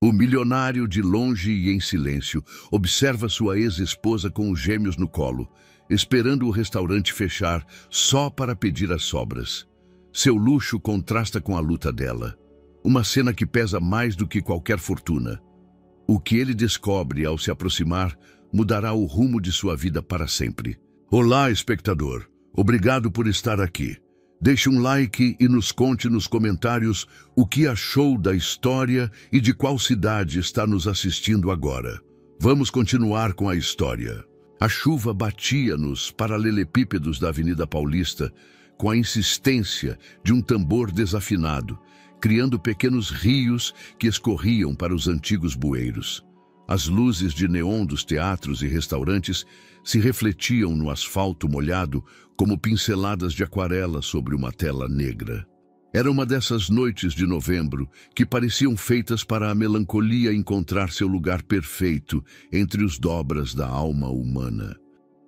O milionário, de longe e em silêncio, observa sua ex-esposa com os gêmeos no colo, esperando o restaurante fechar só para pedir as sobras. Seu luxo contrasta com a luta dela. Uma cena que pesa mais do que qualquer fortuna. O que ele descobre ao se aproximar mudará o rumo de sua vida para sempre. Olá, espectador. Obrigado por estar aqui. Deixe um like e nos conte nos comentários o que achou da história e de qual cidade está nos assistindo agora. Vamos continuar com a história. A chuva batia nos paralelepípedos da Avenida Paulista com a insistência de um tambor desafinado, criando pequenos rios que escorriam para os antigos bueiros. As luzes de neon dos teatros e restaurantes se refletiam no asfalto molhado como pinceladas de aquarela sobre uma tela negra. Era uma dessas noites de novembro que pareciam feitas para a melancolia encontrar seu lugar perfeito entre os dobras da alma humana.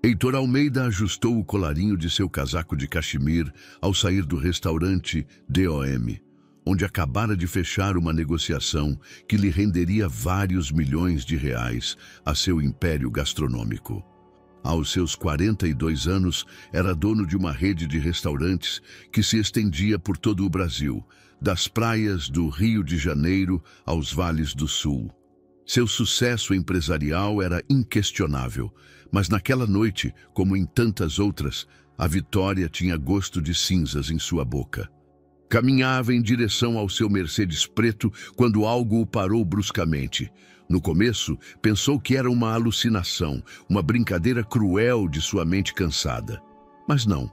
Heitor Almeida ajustou o colarinho de seu casaco de cachemir ao sair do restaurante DOM, onde acabara de fechar uma negociação que lhe renderia vários milhões de reais a seu império gastronômico. Aos seus 42 anos, era dono de uma rede de restaurantes que se estendia por todo o Brasil, das praias do Rio de Janeiro aos vales do Sul. Seu sucesso empresarial era inquestionável, mas naquela noite, como em tantas outras, a vitória tinha gosto de cinzas em sua boca. Caminhava em direção ao seu Mercedes preto quando algo o parou bruscamente. No começo, pensou que era uma alucinação, uma brincadeira cruel de sua mente cansada. Mas não.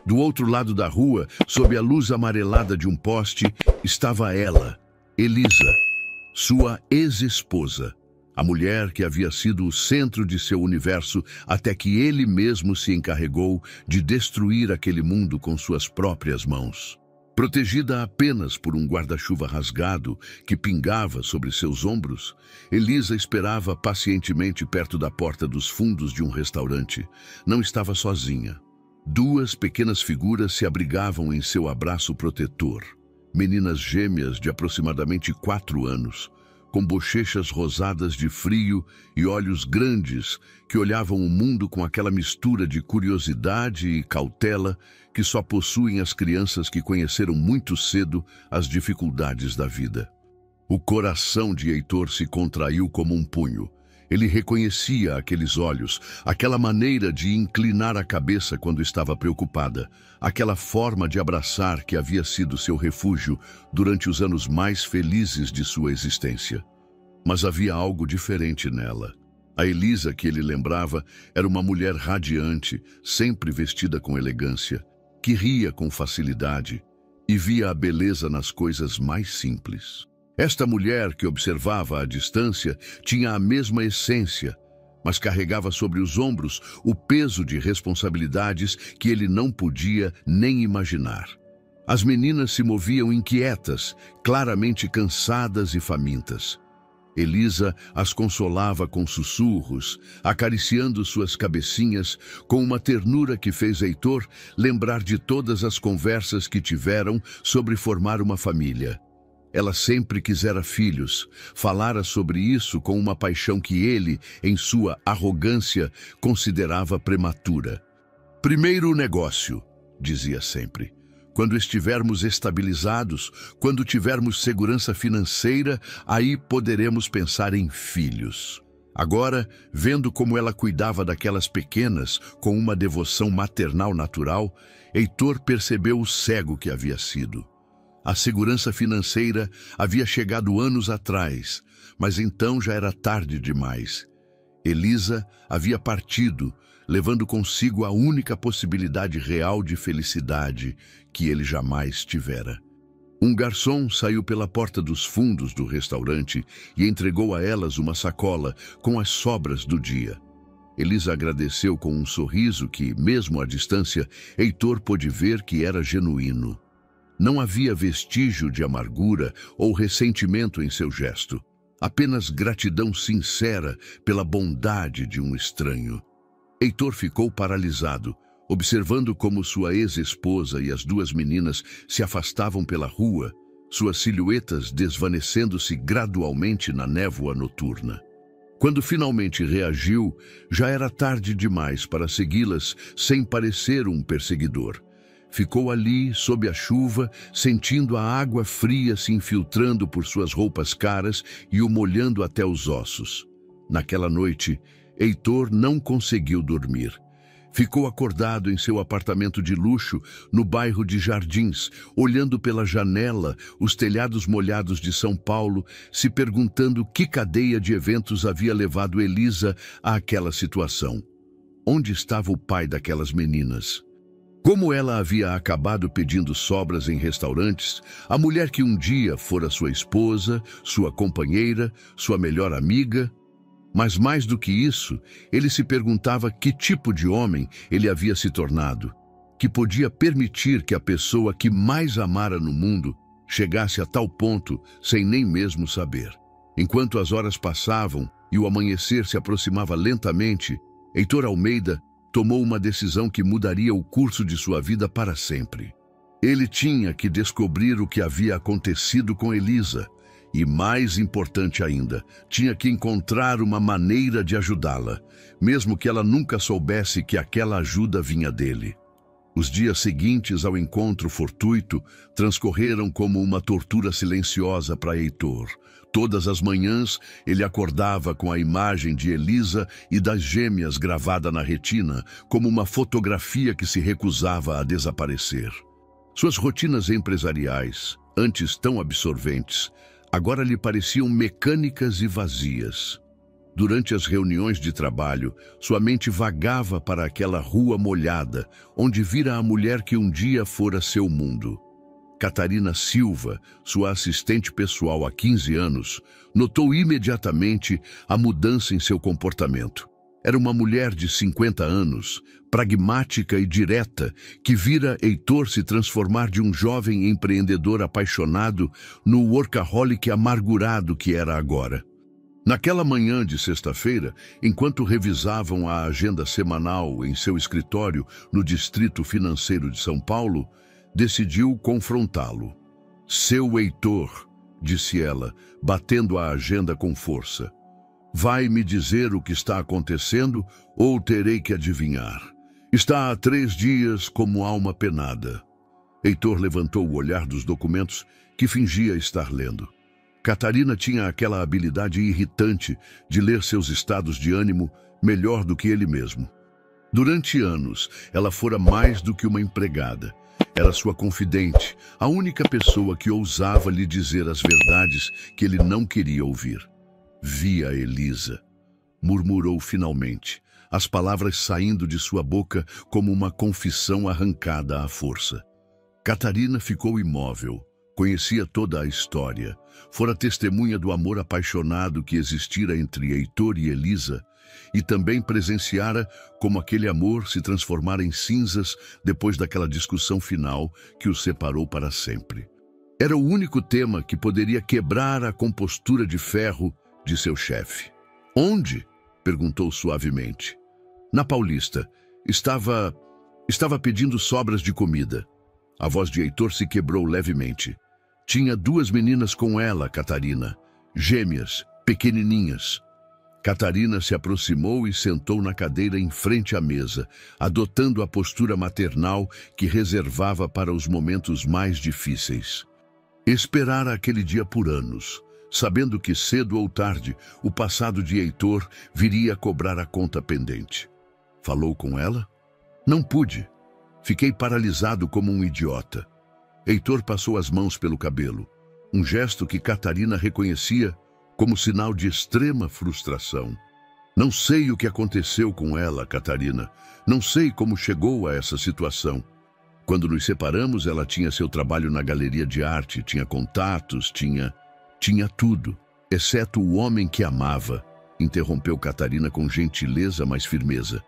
Do outro lado da rua, sob a luz amarelada de um poste, estava ela, Elisa, sua ex-esposa, a mulher que havia sido o centro de seu universo até que ele mesmo se encarregou de destruir aquele mundo com suas próprias mãos. Protegida apenas por um guarda-chuva rasgado que pingava sobre seus ombros, Elisa esperava pacientemente perto da porta dos fundos de um restaurante. Não estava sozinha. Duas pequenas figuras se abrigavam em seu abraço protetor. Meninas gêmeas de aproximadamente 4 anos, com bochechas rosadas de frio e olhos grandes que olhavam o mundo com aquela mistura de curiosidade e cautela que só possuem as crianças que conheceram muito cedo as dificuldades da vida. O coração de Heitor se contraiu como um punho. Ele reconhecia aqueles olhos, aquela maneira de inclinar a cabeça quando estava preocupada, aquela forma de abraçar que havia sido seu refúgio durante os anos mais felizes de sua existência. Mas havia algo diferente nela. A Elisa que ele lembrava era uma mulher radiante, sempre vestida com elegância, que ria com facilidade e via a beleza nas coisas mais simples. Esta mulher que observava à distância tinha a mesma essência, mas carregava sobre os ombros o peso de responsabilidades que ele não podia nem imaginar. As meninas se moviam inquietas, claramente cansadas e famintas. Elisa as consolava com sussurros, acariciando suas cabecinhas com uma ternura que fez Heitor lembrar de todas as conversas que tiveram sobre formar uma família. Ela sempre quisera filhos, falara sobre isso com uma paixão que ele, em sua arrogância, considerava prematura. Primeiro o negócio, dizia sempre. Quando estivermos estabilizados, quando tivermos segurança financeira, aí poderemos pensar em filhos. Agora, vendo como ela cuidava daquelas pequenas com uma devoção maternal natural, Heitor percebeu o cego que havia sido. A segurança financeira havia chegado anos atrás, mas então já era tarde demais. Elisa havia partido, levando consigo a única possibilidade real de felicidade que ele jamais tivera. Um garçom saiu pela porta dos fundos do restaurante e entregou a elas uma sacola com as sobras do dia. Elisa agradeceu com um sorriso que, mesmo à distância, Heitor pôde ver que era genuíno. Não havia vestígio de amargura ou ressentimento em seu gesto, apenas gratidão sincera pela bondade de um estranho. Heitor ficou paralisado, observando como sua ex-esposa e as duas meninas se afastavam pela rua, suas silhuetas desvanecendo-se gradualmente na névoa noturna. Quando finalmente reagiu, já era tarde demais para segui-las sem parecer um perseguidor. Ficou ali, sob a chuva, sentindo a água fria se infiltrando por suas roupas caras e o molhando até os ossos. Naquela noite, Heitor não conseguiu dormir. Ficou acordado em seu apartamento de luxo, no bairro de Jardins, olhando pela janela os telhados molhados de São Paulo, se perguntando que cadeia de eventos havia levado Elisa àquela situação. Onde estava o pai daquelas meninas? Como ela havia acabado pedindo sobras em restaurantes, a mulher que um dia fora sua esposa, sua companheira, sua melhor amiga. Mas mais do que isso, ele se perguntava que tipo de homem ele havia se tornado, que podia permitir que a pessoa que mais amara no mundo chegasse a tal ponto sem nem mesmo saber. Enquanto as horas passavam e o amanhecer se aproximava lentamente, Heitor Almeida tomou uma decisão que mudaria o curso de sua vida para sempre. Ele tinha que descobrir o que havia acontecido com Elisa. E, mais importante ainda, tinha que encontrar uma maneira de ajudá-la, mesmo que ela nunca soubesse que aquela ajuda vinha dele. Os dias seguintes ao encontro fortuito transcorreram como uma tortura silenciosa para Heitor. Todas as manhãs, ele acordava com a imagem de Elisa e das gêmeas gravada na retina, como uma fotografia que se recusava a desaparecer. Suas rotinas empresariais, antes tão absorventes, agora lhe pareciam mecânicas e vazias. Durante as reuniões de trabalho, sua mente vagava para aquela rua molhada, onde vira a mulher que um dia fora seu mundo. Catarina Silva, sua assistente pessoal há 15 anos, notou imediatamente a mudança em seu comportamento. Era uma mulher de 50 anos, pragmática e direta, que vira Heitor se transformar de um jovem empreendedor apaixonado no workaholic amargurado que era agora. Naquela manhã de sexta-feira, enquanto revisavam a agenda semanal em seu escritório no Distrito Financeiro de São Paulo, decidiu confrontá-lo. "Seu Heitor", disse ela, batendo a agenda com força. "Vai me dizer o que está acontecendo ou terei que adivinhar? Está há 3 dias como alma penada." Heitor levantou o olhar dos documentos que fingia estar lendo. Catarina tinha aquela habilidade irritante de ler seus estados de ânimo melhor do que ele mesmo. Durante anos, ela fora mais do que uma empregada. Era sua confidente, a única pessoa que ousava lhe dizer as verdades que ele não queria ouvir. "Via Elisa", murmurou finalmente, as palavras saindo de sua boca como uma confissão arrancada à força. Catarina ficou imóvel. Conhecia toda a história. Fora testemunha do amor apaixonado que existira entre Heitor e Elisa, e também presenciara como aquele amor se transformara em cinzas depois daquela discussão final que os separou para sempre. Era o único tema que poderia quebrar a compostura de ferro de seu chefe. "Onde?", perguntou suavemente. "Na Paulista. Estava pedindo sobras de comida." A voz de Heitor se quebrou levemente. "Tinha 2 meninas com ela, Catarina. Gêmeas, pequenininhas." Catarina se aproximou e sentou na cadeira em frente à mesa, adotando a postura maternal que reservava para os momentos mais difíceis. Esperara aquele dia por anos, sabendo que cedo ou tarde o passado de Heitor viria a cobrar a conta pendente. Falou com ela? "Não pude. Fiquei paralisado como um idiota." Heitor passou as mãos pelo cabelo, um gesto que Catarina reconhecia como sinal de extrema frustração. "Não sei o que aconteceu com ela, Catarina. Não sei como chegou a essa situação. Quando nos separamos, ela tinha seu trabalho na galeria de arte, tinha contatos, tinha tudo, exceto o homem que amava", interrompeu Catarina com gentileza, mas firmeza.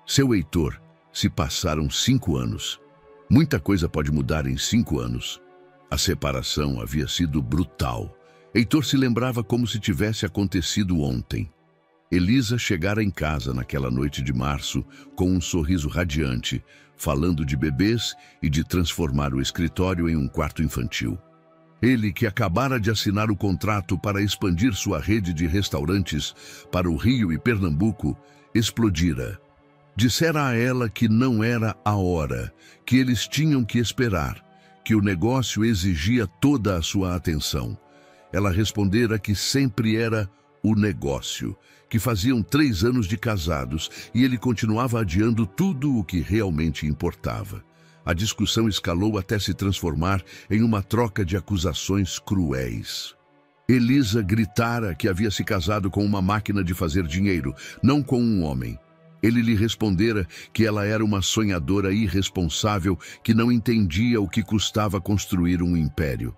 "Seu Heitor, se passaram 5 anos. Muita coisa pode mudar em 5 anos. A separação havia sido brutal. Heitor se lembrava como se tivesse acontecido ontem. Elisa chegara em casa naquela noite de março com um sorriso radiante, falando de bebês e de transformar o escritório em um quarto infantil. Ele, que acabara de assinar o contrato para expandir sua rede de restaurantes para o Rio e Pernambuco, explodira. Dissera a ela que não era a hora, que eles tinham que esperar, que o negócio exigia toda a sua atenção. Ela respondera que sempre era o negócio, que faziam 3 anos de casados e ele continuava adiando tudo o que realmente importava. A discussão escalou até se transformar em uma troca de acusações cruéis. Elisa gritara que havia se casado com uma máquina de fazer dinheiro, não com um homem. Ele lhe respondera que ela era uma sonhadora irresponsável que não entendia o que custava construir um império.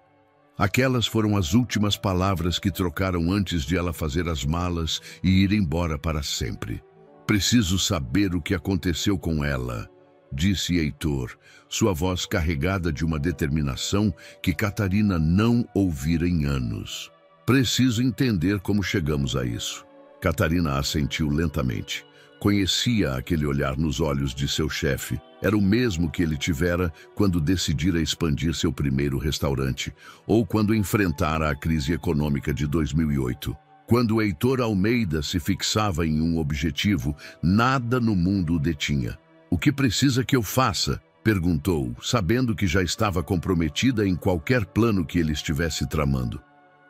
Aquelas foram as últimas palavras que trocaram antes de ela fazer as malas e ir embora para sempre. Preciso saber o que aconteceu com ela, disse Heitor, sua voz carregada de uma determinação que Catarina não ouvira em anos. Preciso entender como chegamos a isso. Catarina assentiu lentamente. Conhecia aquele olhar nos olhos de seu chefe. Era o mesmo que ele tivera quando decidira expandir seu primeiro restaurante, ou quando enfrentara a crise econômica de 2008. Quando Heitor Almeida se fixava em um objetivo, nada no mundo o detinha. "O que precisa que eu faça?", perguntou, sabendo que já estava comprometida em qualquer plano que ele estivesse tramando.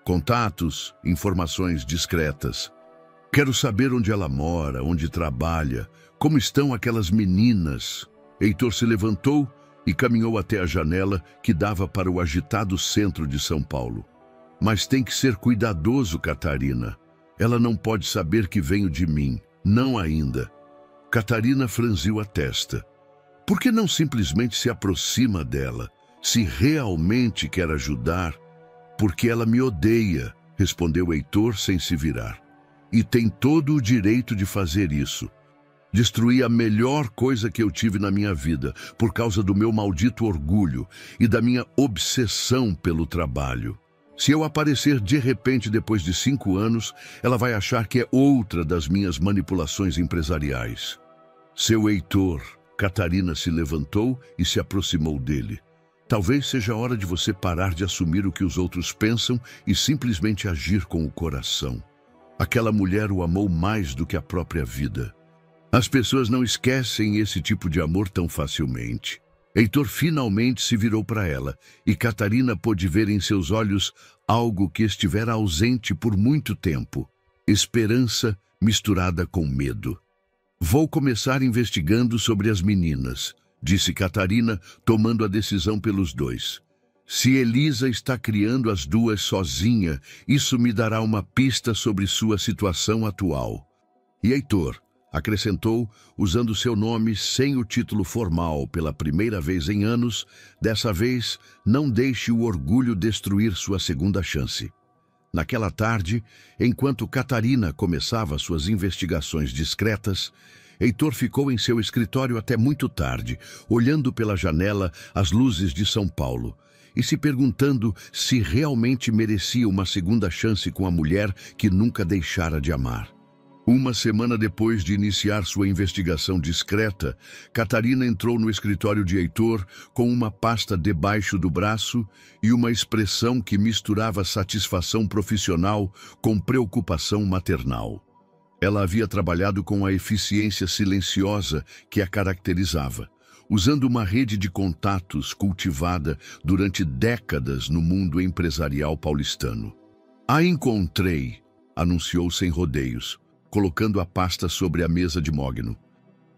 "Contatos, informações discretas. Quero saber onde ela mora, onde trabalha, como estão aquelas meninas." Heitor se levantou e caminhou até a janela que dava para o agitado centro de São Paulo. "Mas tem que ser cuidadoso, Catarina. Ela não pode saber que venho de mim. Não ainda." Catarina franziu a testa. "Por que não simplesmente se aproxima dela? Se realmente quer ajudar?" "Porque ela me odeia", respondeu Heitor sem se virar. "E tem todo o direito de fazer isso. Destruí a melhor coisa que eu tive na minha vida por causa do meu maldito orgulho e da minha obsessão pelo trabalho. Se eu aparecer de repente depois de 5 anos, ela vai achar que é outra das minhas manipulações empresariais." "Seu Heitor." Catarina se levantou e se aproximou dele. "Talvez seja a hora de você parar de assumir o que os outros pensam e simplesmente agir com o coração. Aquela mulher o amou mais do que a própria vida. As pessoas não esquecem esse tipo de amor tão facilmente." Heitor finalmente se virou para ela, e Catarina pôde ver em seus olhos algo que estivera ausente por muito tempo: esperança misturada com medo. "Vou começar investigando sobre as meninas", disse Catarina, tomando a decisão pelos dois. "Se Elisa está criando as duas sozinha, isso me dará uma pista sobre sua situação atual." E Heitor acrescentou, usando seu nome sem o título formal pela primeira vez em anos, "dessa vez, não deixe o orgulho destruir sua segunda chance." Naquela tarde, enquanto Catarina começava suas investigações discretas, Heitor ficou em seu escritório até muito tarde, olhando pela janela as luzes de São Paulo e se perguntando se realmente merecia uma segunda chance com a mulher que nunca deixara de amar. Uma semana depois de iniciar sua investigação discreta, Catarina entrou no escritório de Heitor com uma pasta debaixo do braço e uma expressão que misturava satisfação profissional com preocupação maternal. Ela havia trabalhado com a eficiência silenciosa que a caracterizava, usando uma rede de contatos cultivada durante décadas no mundo empresarial paulistano. "A encontrei", anunciou sem rodeios, colocando a pasta sobre a mesa de mogno.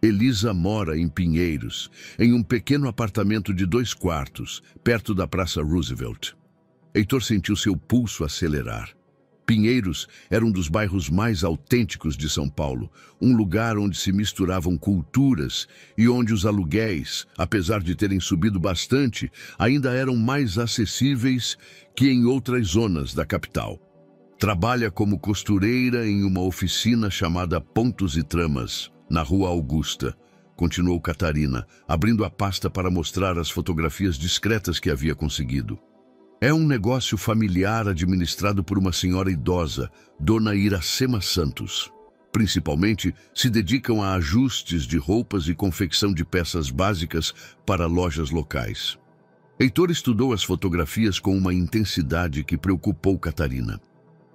"Elisa mora em Pinheiros, em um pequeno apartamento de 2 quartos, perto da Praça Roosevelt." Heitor sentiu seu pulso acelerar. Pinheiros era um dos bairros mais autênticos de São Paulo, um lugar onde se misturavam culturas e onde os aluguéis, apesar de terem subido bastante, ainda eram mais acessíveis que em outras zonas da capital. "Trabalha como costureira em uma oficina chamada Pontos e Tramas, na Rua Augusta", continuou Catarina, abrindo a pasta para mostrar as fotografias discretas que havia conseguido. "É um negócio familiar administrado por uma senhora idosa, Dona Iracema Santos. Principalmente, se dedicam a ajustes de roupas e confecção de peças básicas para lojas locais." Heitor estudou as fotografias com uma intensidade que preocupou Catarina.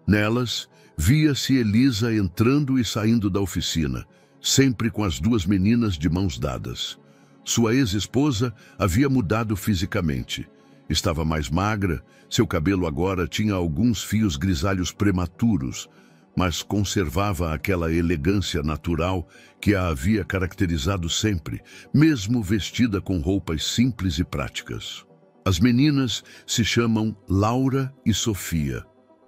Nelas, via-se Elisa entrando e saindo da oficina, sempre com as duas meninas de mãos dadas. Sua ex-esposa havia mudado fisicamente. Estava mais magra, seu cabelo agora tinha alguns fios grisalhos prematuros, mas conservava aquela elegância natural que a havia caracterizado sempre, mesmo vestida com roupas simples e práticas. As meninas se chamam Laura e Sofia,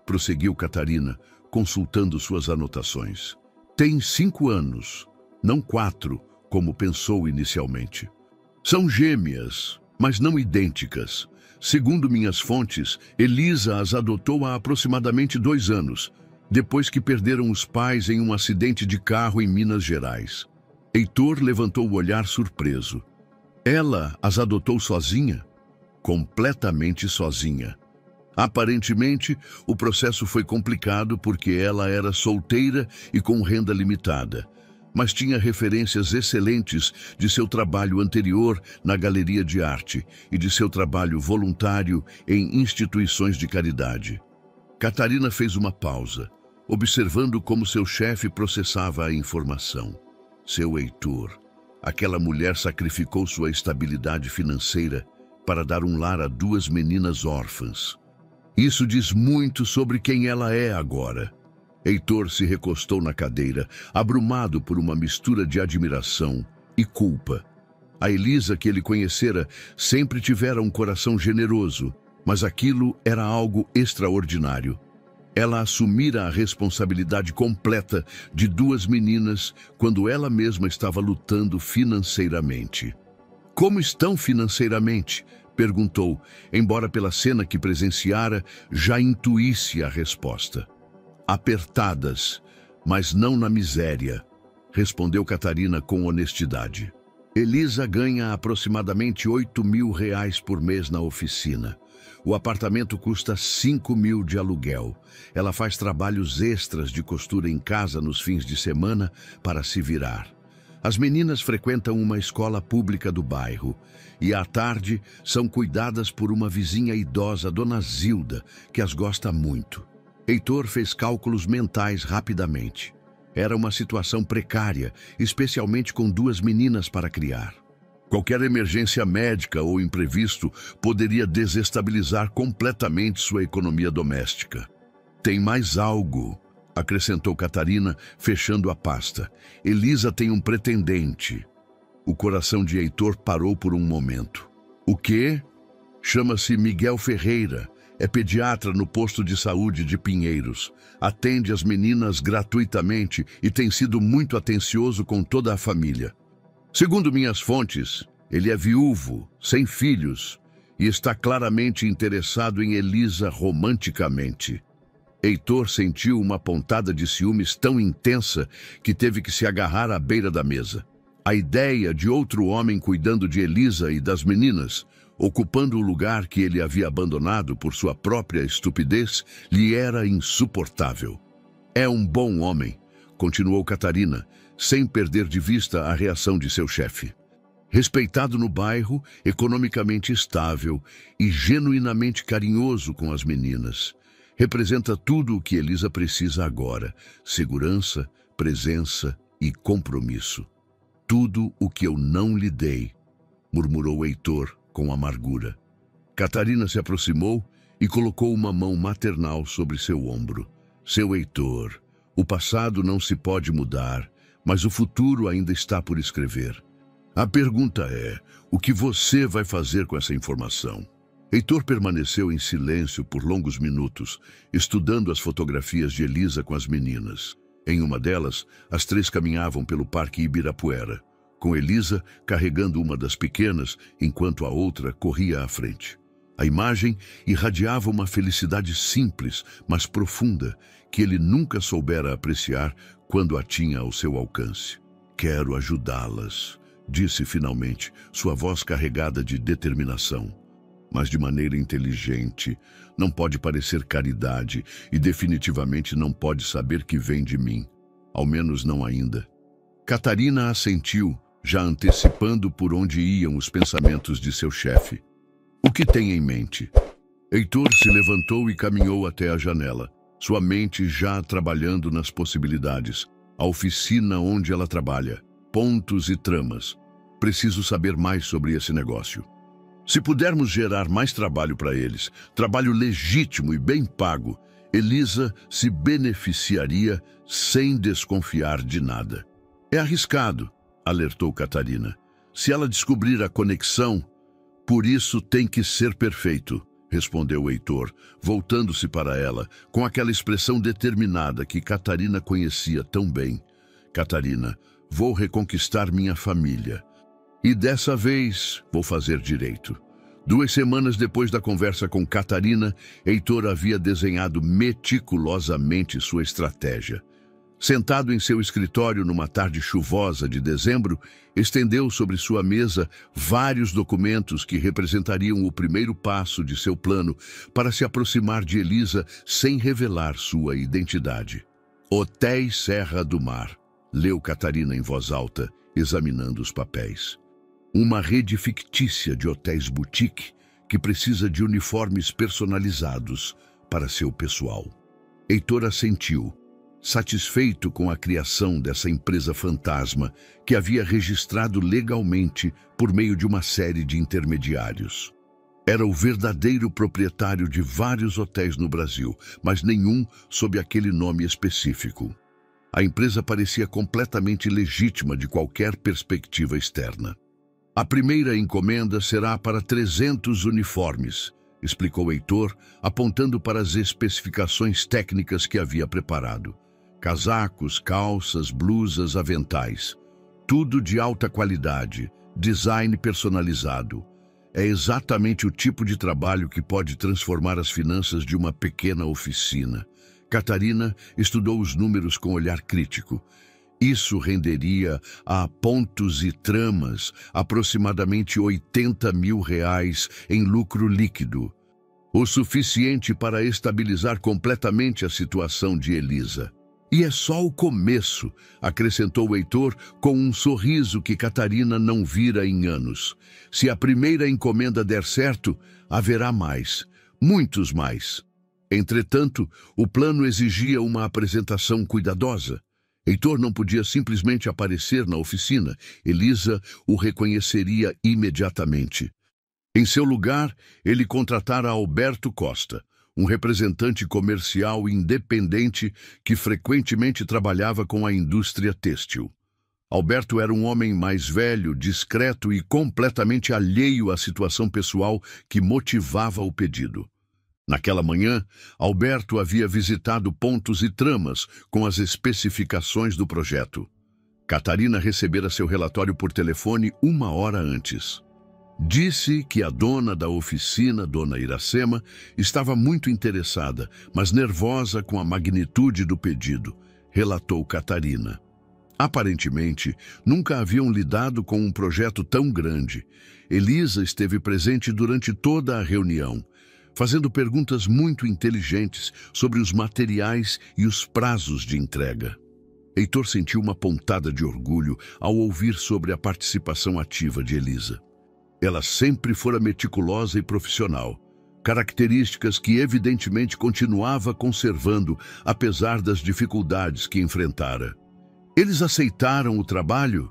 prosseguiu Catarina, consultando suas anotações. Tem 5 anos, não 4, como pensou inicialmente. São gêmeas, mas não idênticas. Segundo minhas fontes, Elisa as adotou há aproximadamente 2 anos, depois que perderam os pais em um acidente de carro em Minas Gerais. Heitor levantou o olhar surpreso. Ela as adotou sozinha? Completamente sozinha. Aparentemente, o processo foi complicado porque ela era solteira e com renda limitada, mas tinha referências excelentes de seu trabalho anterior na galeria de arte e de seu trabalho voluntário em instituições de caridade. Catarina fez uma pausa, observando como seu chefe processava a informação. Seu Heitor, aquela mulher sacrificou sua estabilidade financeira para dar um lar a 2 meninas órfãs. Isso diz muito sobre quem ela é agora. Heitor se recostou na cadeira, abrumado por uma mistura de admiração e culpa. A Elisa que ele conhecera sempre tivera um coração generoso, mas aquilo era algo extraordinário. Ela assumira a responsabilidade completa de 2 meninas quando ela mesma estava lutando financeiramente. Como estão financeiramente? Perguntou, embora pela cena que presenciara já intuísse a resposta. Apertadas, mas não na miséria, respondeu Catarina com honestidade. Elisa ganha aproximadamente R$ 8.000 por mês na oficina. O apartamento custa 5.000 de aluguel. Ela faz trabalhos extras de costura em casa nos fins de semana para se virar. As meninas frequentam uma escola pública do bairro e, à tarde, são cuidadas por uma vizinha idosa, Dona Zilda, que as gosta muito. Heitor fez cálculos mentais rapidamente. Era uma situação precária, especialmente com 2 meninas para criar. Qualquer emergência médica ou imprevisto poderia desestabilizar completamente sua economia doméstica. Tem mais algo, acrescentou Catarina, fechando a pasta. Elisa tem um pretendente. O coração de Heitor parou por um momento. O quê? Chama-se Miguel Ferreira. É pediatra no posto de saúde de Pinheiros. Atende as meninas gratuitamente e tem sido muito atencioso com toda a família. Segundo minhas fontes, ele é viúvo, sem filhos, e está claramente interessado em Elisa romanticamente. Heitor sentiu uma pontada de ciúmes tão intensa que teve que se agarrar à beira da mesa. A ideia de outro homem cuidando de Elisa e das meninas, ocupando o lugar que ele havia abandonado por sua própria estupidez, lhe era insuportável. É um bom homem, continuou Catarina, sem perder de vista a reação de seu chefe. Respeitado no bairro, economicamente estável e genuinamente carinhoso com as meninas. Representa tudo o que Elisa precisa agora: segurança, presença e compromisso. Tudo o que eu não lhe dei, murmurou Heitor com amargura. Catarina se aproximou e colocou uma mão maternal sobre seu ombro. Seu Heitor, o passado não se pode mudar, mas o futuro ainda está por escrever. A pergunta é, o que você vai fazer com essa informação? Heitor permaneceu em silêncio por longos minutos, estudando as fotografias de Elisa com as meninas. Em uma delas, as 3 caminhavam pelo Parque Ibirapuera, com Elisa carregando uma das pequenas, enquanto a outra corria à frente. A imagem irradiava uma felicidade simples, mas profunda, que ele nunca soubera apreciar quando a tinha ao seu alcance. Quero ajudá-las, disse finalmente, sua voz carregada de determinação. Mas de maneira inteligente, não pode parecer caridade e definitivamente não pode saber que vem de mim. Ao menos não ainda. Catarina assentiu, já antecipando por onde iam os pensamentos de seu chefe. O que tem em mente? Heitor se levantou e caminhou até a janela, sua mente já trabalhando nas possibilidades. A oficina onde ela trabalha, pontos e tramas. Preciso saber mais sobre esse negócio. Se pudermos gerar mais trabalho para eles, trabalho legítimo e bem pago, Elisa se beneficiaria sem desconfiar de nada. É arriscado, alertou Catarina. Se ela descobrir a conexão, por isso tem que ser perfeito, respondeu Heitor, voltando-se para ela, com aquela expressão determinada que Catarina conhecia tão bem. Catarina, vou reconquistar minha família. E dessa vez vou fazer direito. 2 semanas depois da conversa com Catarina, Heitor havia desenhado meticulosamente sua estratégia. Sentado em seu escritório numa tarde chuvosa de dezembro, estendeu sobre sua mesa vários documentos que representariam o primeiro passo de seu plano para se aproximar de Elisa sem revelar sua identidade. Hotéis Serra do Mar, leu Catarina em voz alta, examinando os papéis. Uma rede fictícia de hotéis boutique que precisa de uniformes personalizados para seu pessoal. Heitor assentiu, satisfeito com a criação dessa empresa fantasma que havia registrado legalmente por meio de uma série de intermediários. Era o verdadeiro proprietário de vários hotéis no Brasil, mas nenhum sob aquele nome específico. A empresa parecia completamente legítima de qualquer perspectiva externa. A primeira encomenda será para 300 uniformes, explicou Heitor, apontando para as especificações técnicas que havia preparado. Casacos, calças, blusas, aventais. Tudo de alta qualidade, design personalizado. É exatamente o tipo de trabalho que pode transformar as finanças de uma pequena oficina. Catarina estudou os números com olhar crítico. Isso renderia a pontos e tramas aproximadamente R$80 mil em lucro líquido. O suficiente para estabilizar completamente a situação de Elisa. E é só o começo, acrescentou Heitor com um sorriso que Catarina não vira em anos. Se a primeira encomenda der certo, haverá mais, muitos mais. Entretanto, o plano exigia uma apresentação cuidadosa. Heitor não podia simplesmente aparecer na oficina. Elisa o reconheceria imediatamente. Em seu lugar, ele contratara Alberto Costa, um representante comercial independente que frequentemente trabalhava com a indústria têxtil. Alberto era um homem mais velho, discreto e completamente alheio à situação pessoal que motivava o pedido. Naquela manhã, Alberto havia visitado pontos e tramas com as especificações do projeto. Catarina recebera seu relatório por telefone 1 hora antes. Disse que a dona da oficina, Dona Iracema, estava muito interessada, mas nervosa com a magnitude do pedido, relatou Catarina. Aparentemente, nunca haviam lidado com um projeto tão grande. Elisa esteve presente durante toda a reunião, fazendo perguntas muito inteligentes sobre os materiais e os prazos de entrega. Heitor sentiu uma pontada de orgulho ao ouvir sobre a participação ativa de Elisa. Ela sempre fora meticulosa e profissional, características que evidentemente continuava conservando, apesar das dificuldades que enfrentara. Eles aceitaram o trabalho?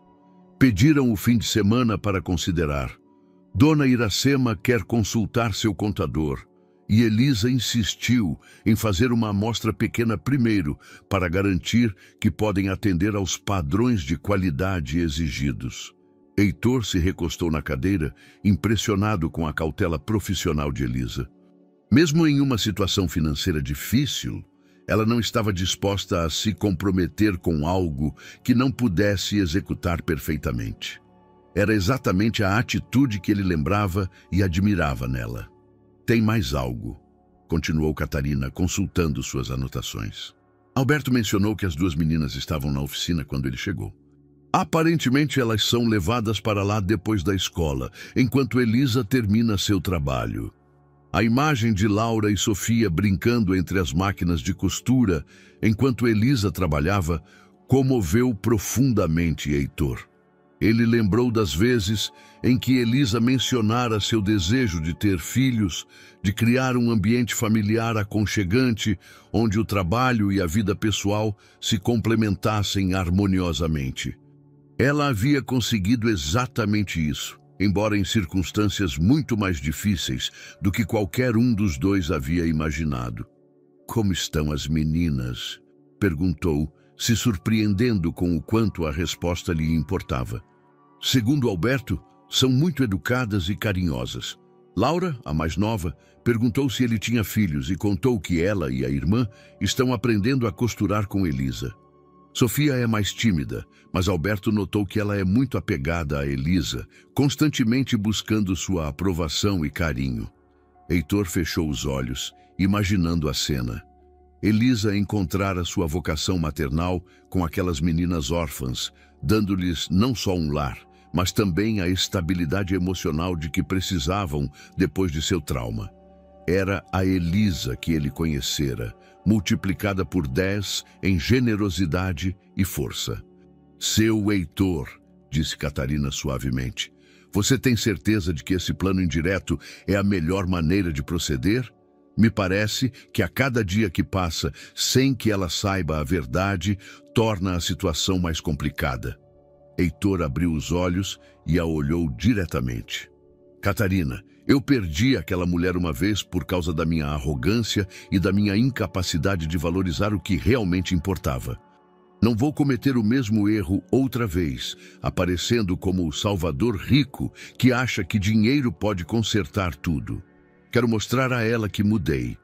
Pediram o fim de semana para considerar. Dona Iracema quer consultar seu contador, e Elisa insistiu em fazer uma amostra pequena primeiro, para garantir que podem atender aos padrões de qualidade exigidos. Heitor se recostou na cadeira, impressionado com a cautela profissional de Elisa. Mesmo em uma situação financeira difícil, ela não estava disposta a se comprometer com algo que não pudesse executar perfeitamente. Era exatamente a atitude que ele lembrava e admirava nela. Tem mais algo, continuou Catarina, consultando suas anotações. Alberto mencionou que as 2 meninas estavam na oficina quando ele chegou. Aparentemente elas são levadas para lá depois da escola, enquanto Elisa termina seu trabalho. A imagem de Laura e Sofia brincando entre as máquinas de costura, enquanto Elisa trabalhava, comoveu profundamente Heitor. Ele lembrou das vezes em que Elisa mencionara seu desejo de ter filhos, de criar um ambiente familiar aconchegante, onde o trabalho e a vida pessoal se complementassem harmoniosamente. Ela havia conseguido exatamente isso, embora em circunstâncias muito mais difíceis do que qualquer um dos dois havia imaginado. "Como estão as meninas?" perguntou, se surpreendendo com o quanto a resposta lhe importava. Segundo Alberto, são muito educadas e carinhosas. Laura, a mais nova, perguntou se ele tinha filhos e contou que ela e a irmã estão aprendendo a costurar com Elisa. Sofia é mais tímida, mas Alberto notou que ela é muito apegada a Elisa, constantemente buscando sua aprovação e carinho. Heitor fechou os olhos, imaginando a cena. Elisa encontrara sua vocação maternal com aquelas meninas órfãs, dando-lhes não só um lar, mas também a estabilidade emocional de que precisavam depois de seu trauma. Era a Elisa que ele conhecera, multiplicada por 10 em generosidade e força. "Seu Heitor", disse Catarina suavemente, "você tem certeza de que esse plano indireto é a melhor maneira de proceder? Me parece que a cada dia que passa, sem que ela saiba a verdade, torna a situação mais complicada." Heitor abriu os olhos e a olhou diretamente. "Catarina, eu perdi aquela mulher uma vez por causa da minha arrogância e da minha incapacidade de valorizar o que realmente importava. Não vou cometer o mesmo erro outra vez, aparecendo como o salvador rico que acha que dinheiro pode consertar tudo. Quero mostrar a ela que mudei,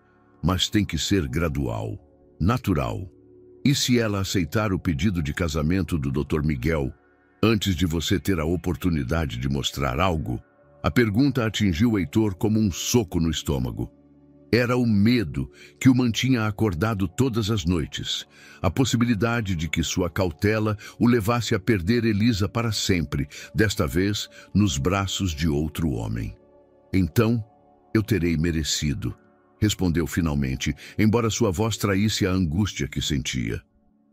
mas tem que ser gradual, natural. E se ela aceitar o pedido de casamento do Dr. Miguel, antes de você ter a oportunidade de mostrar algo?" A pergunta atingiu Heitor como um soco no estômago. Era o medo que o mantinha acordado todas as noites, a possibilidade de que sua cautela o levasse a perder Elisa para sempre, desta vez nos braços de outro homem. "Então, eu terei merecido", respondeu finalmente, embora sua voz traísse a angústia que sentia.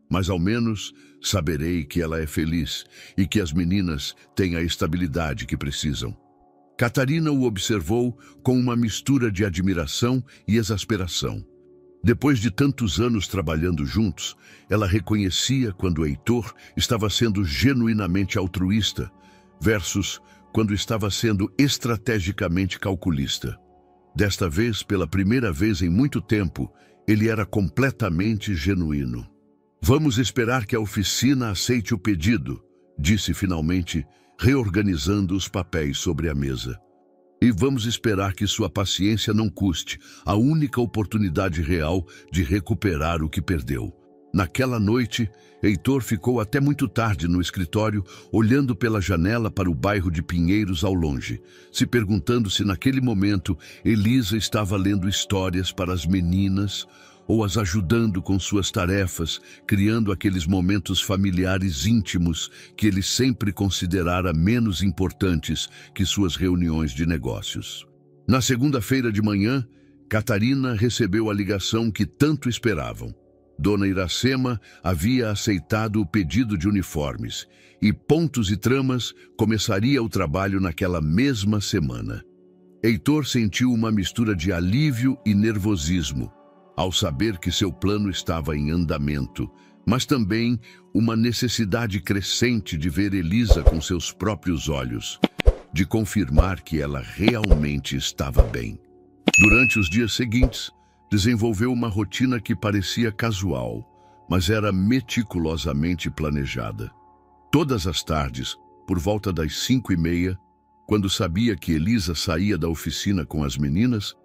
"Mas ao menos saberei que ela é feliz e que as meninas têm a estabilidade que precisam." Catarina o observou com uma mistura de admiração e exasperação. Depois de tantos anos trabalhando juntos, ela reconhecia quando Heitor estava sendo genuinamente altruísta, versus quando estava sendo estrategicamente calculista. Desta vez, pela primeira vez em muito tempo, ele era completamente genuíno. "Vamos esperar que a oficina aceite o pedido", disse finalmente, reorganizando os papéis sobre a mesa. "E vamos esperar que sua paciência não custe a única oportunidade real de recuperar o que perdeu." Naquela noite, Heitor ficou até muito tarde no escritório, olhando pela janela para o bairro de Pinheiros ao longe, se perguntando se naquele momento Elisa estava lendo histórias para as meninas ou as ajudando com suas tarefas, criando aqueles momentos familiares íntimos que ele sempre considerara menos importantes que suas reuniões de negócios. Na segunda-feira de manhã, Catarina recebeu a ligação que tanto esperavam. Dona Iracema havia aceitado o pedido de uniformes e Pontos e Tramas começaria o trabalho naquela mesma semana. Heitor sentiu uma mistura de alívio e nervosismo ao saber que seu plano estava em andamento, mas também uma necessidade crescente de ver Elisa com seus próprios olhos, de confirmar que ela realmente estava bem. Durante os dias seguintes, desenvolveu uma rotina que parecia casual, mas era meticulosamente planejada. Todas as tardes, por volta das 5h30, quando sabia que Elisa saía da oficina com as meninas,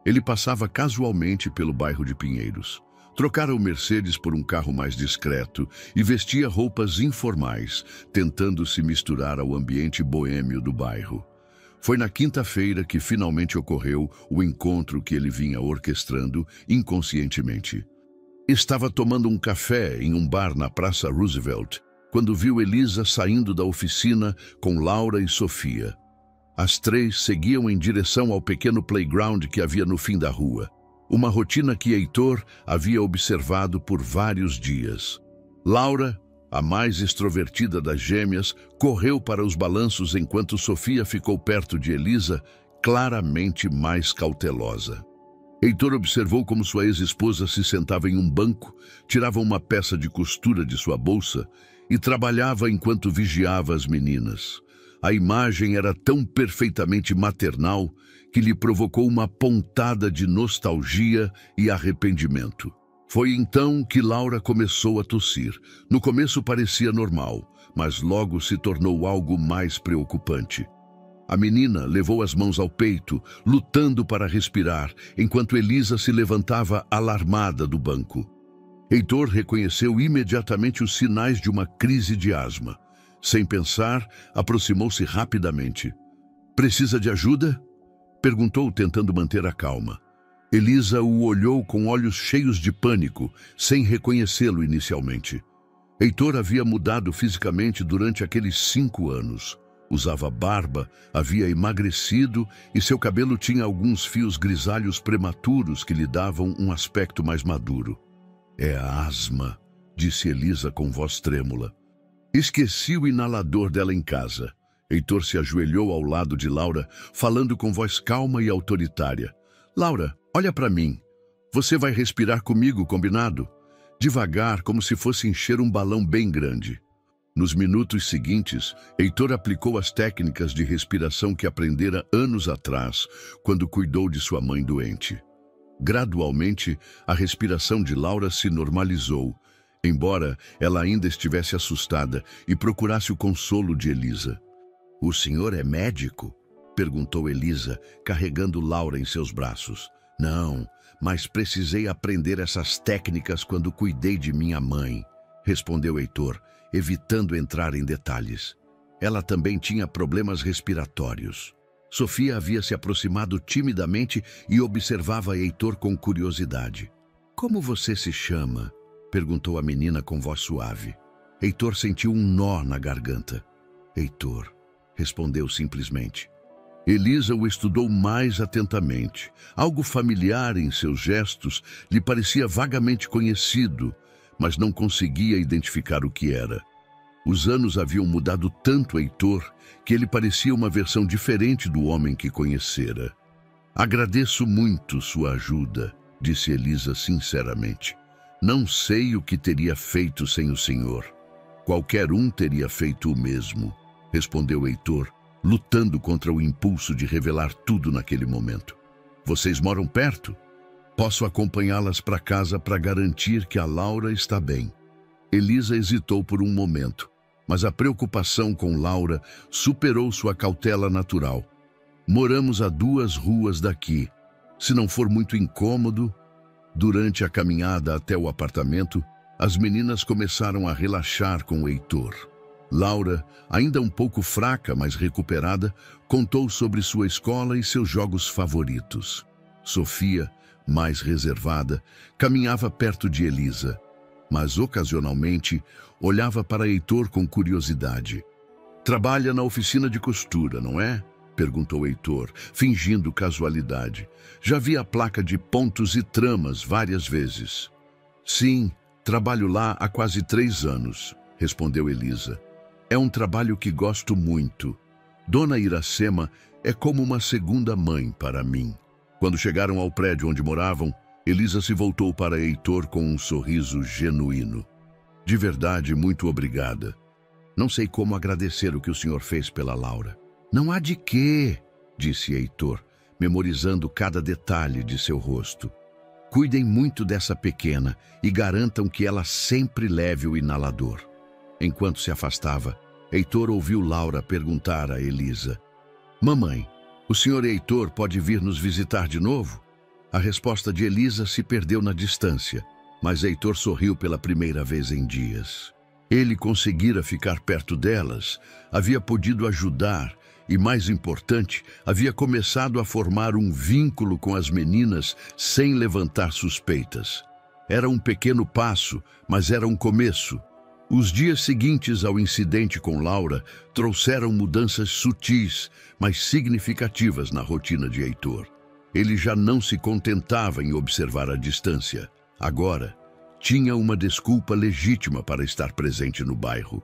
ele passava casualmente pelo bairro de Pinheiros. Trocara o Mercedes por um carro mais discreto e vestia roupas informais, tentando se misturar ao ambiente boêmio do bairro. Foi na quinta-feira que finalmente ocorreu o encontro que ele vinha orquestrando inconscientemente. Estava tomando um café em um bar na Praça Roosevelt, quando viu Elisa saindo da oficina com Laura e Sofia. As três seguiam em direção ao pequeno playground que havia no fim da rua, uma rotina que Heitor havia observado por vários dias. Laura, A mais extrovertida das gêmeas correu para os balanços enquanto Sofia ficou perto de Elisa, claramente mais cautelosa. Heitor observou como sua ex-esposa se sentava em um banco, tirava uma peça de costura de sua bolsa e trabalhava enquanto vigiava as meninas. A imagem era tão perfeitamente maternal que lhe provocou uma pontada de nostalgia e arrependimento. Foi então que Laura começou a tossir. No começo parecia normal, mas logo se tornou algo mais preocupante. A menina levou as mãos ao peito, lutando para respirar, enquanto Elisa se levantava alarmada do banco. Heitor reconheceu imediatamente os sinais de uma crise de asma. Sem pensar, aproximou-se rapidamente. "Precisa de ajuda?" perguntou, tentando manter a calma. Elisa o olhou com olhos cheios de pânico, sem reconhecê-lo inicialmente. Heitor havia mudado fisicamente durante aqueles 5 anos. Usava barba, havia emagrecido e seu cabelo tinha alguns fios grisalhos prematuros que lhe davam um aspecto mais maduro. "É a asma", disse Elisa com voz trêmula. "Esqueci o inalador dela em casa." Heitor se ajoelhou ao lado de Laura, falando com voz calma e autoritária. "Laura, olha para mim. Você vai respirar comigo, combinado? Devagar, como se fosse encher um balão bem grande." Nos minutos seguintes, Heitor aplicou as técnicas de respiração que aprendera anos atrás, quando cuidou de sua mãe doente. Gradualmente, a respiração de Laura se normalizou, embora ela ainda estivesse assustada e procurasse o consolo de Elisa. "O senhor é médico?" perguntou Elisa, carregando Laura em seus braços. "Não, mas precisei aprender essas técnicas quando cuidei de minha mãe", respondeu Heitor, evitando entrar em detalhes. Ela também tinha problemas respiratórios. Sofia havia se aproximado timidamente e observava Heitor com curiosidade. "Como você se chama?" perguntou a menina com voz suave. Heitor sentiu um nó na garganta. "Heitor", respondeu simplesmente. Elisa o estudou mais atentamente. Algo familiar em seus gestos lhe parecia vagamente conhecido, mas não conseguia identificar o que era. Os anos haviam mudado tanto Heitor que ele parecia uma versão diferente do homem que conhecera. "Agradeço muito sua ajuda", disse Elisa sinceramente. "Não sei o que teria feito sem o senhor." "Qualquer um teria feito o mesmo", respondeu Heitor, lutando contra o impulso de revelar tudo naquele momento. "Vocês moram perto? Posso acompanhá-las para casa para garantir que a Laura está bem." Elisa hesitou por um momento, mas a preocupação com Laura superou sua cautela natural. "Moramos a 2 ruas daqui. Se não for muito incômodo..." Durante a caminhada até o apartamento, as meninas começaram a relaxar com Heitor. Laura, ainda um pouco fraca, mas recuperada, contou sobre sua escola e seus jogos favoritos. Sofia, mais reservada, caminhava perto de Elisa, mas ocasionalmente olhava para Heitor com curiosidade. "Trabalha na oficina de costura, não é?" perguntou Heitor, fingindo casualidade. Já vi a placa de pontos e tramas várias vezes. "Sim, trabalho lá há quase 3 anos", respondeu Elisa. "É um trabalho que gosto muito. Dona Iracema é como uma segunda mãe para mim." Quando chegaram ao prédio onde moravam, Elisa se voltou para Heitor com um sorriso genuíno. "De verdade, muito obrigada. Não sei como agradecer o que o senhor fez pela Laura." "Não há de quê", disse Heitor, memorizando cada detalhe de seu rosto. "Cuidem muito dessa pequena e garantam que ela sempre leve o inalador." Enquanto se afastava, Heitor ouviu Laura perguntar a Elisa: "Mamãe, o senhor Heitor pode vir nos visitar de novo?" A resposta de Elisa se perdeu na distância, mas Heitor sorriu pela primeira vez em dias. Ele conseguira ficar perto delas, havia podido ajudar e, mais importante, havia começado a formar um vínculo com as meninas sem levantar suspeitas. Era um pequeno passo, mas era um começo. Os dias seguintes ao incidente com Laura trouxeram mudanças sutis, mas significativas na rotina de Heitor. Ele já não se contentava em observar a distância. Agora, Tinha uma desculpa legítima para estar presente no bairro.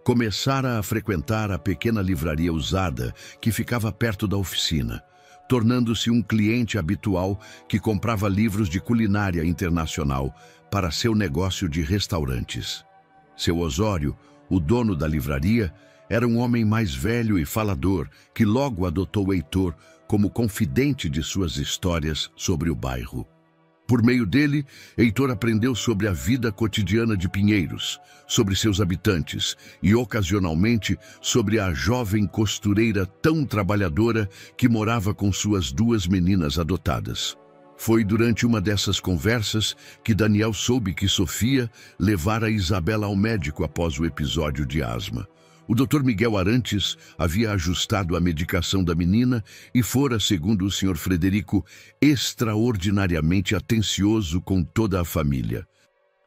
Começara a frequentar a pequena livraria usada que ficava perto da oficina, tornando-se um cliente habitual que comprava livros de culinária internacional para seu negócio de restaurantes. Seu Osório, o dono da livraria, era um homem mais velho e falador que logo adotou Heitor como confidente de suas histórias sobre o bairro. Por meio dele, Heitor aprendeu sobre a vida cotidiana de Pinheiros, sobre seus habitantes e, ocasionalmente, sobre a jovem costureira tão trabalhadora que morava com suas 2 meninas adotadas. Foi durante uma dessas conversas que Daniel soube que Sofia levara Isabela ao médico após o episódio de asma. O Dr. Miguel Arantes havia ajustado a medicação da menina e fora, segundo o Sr. Frederico, extraordinariamente atencioso com toda a família.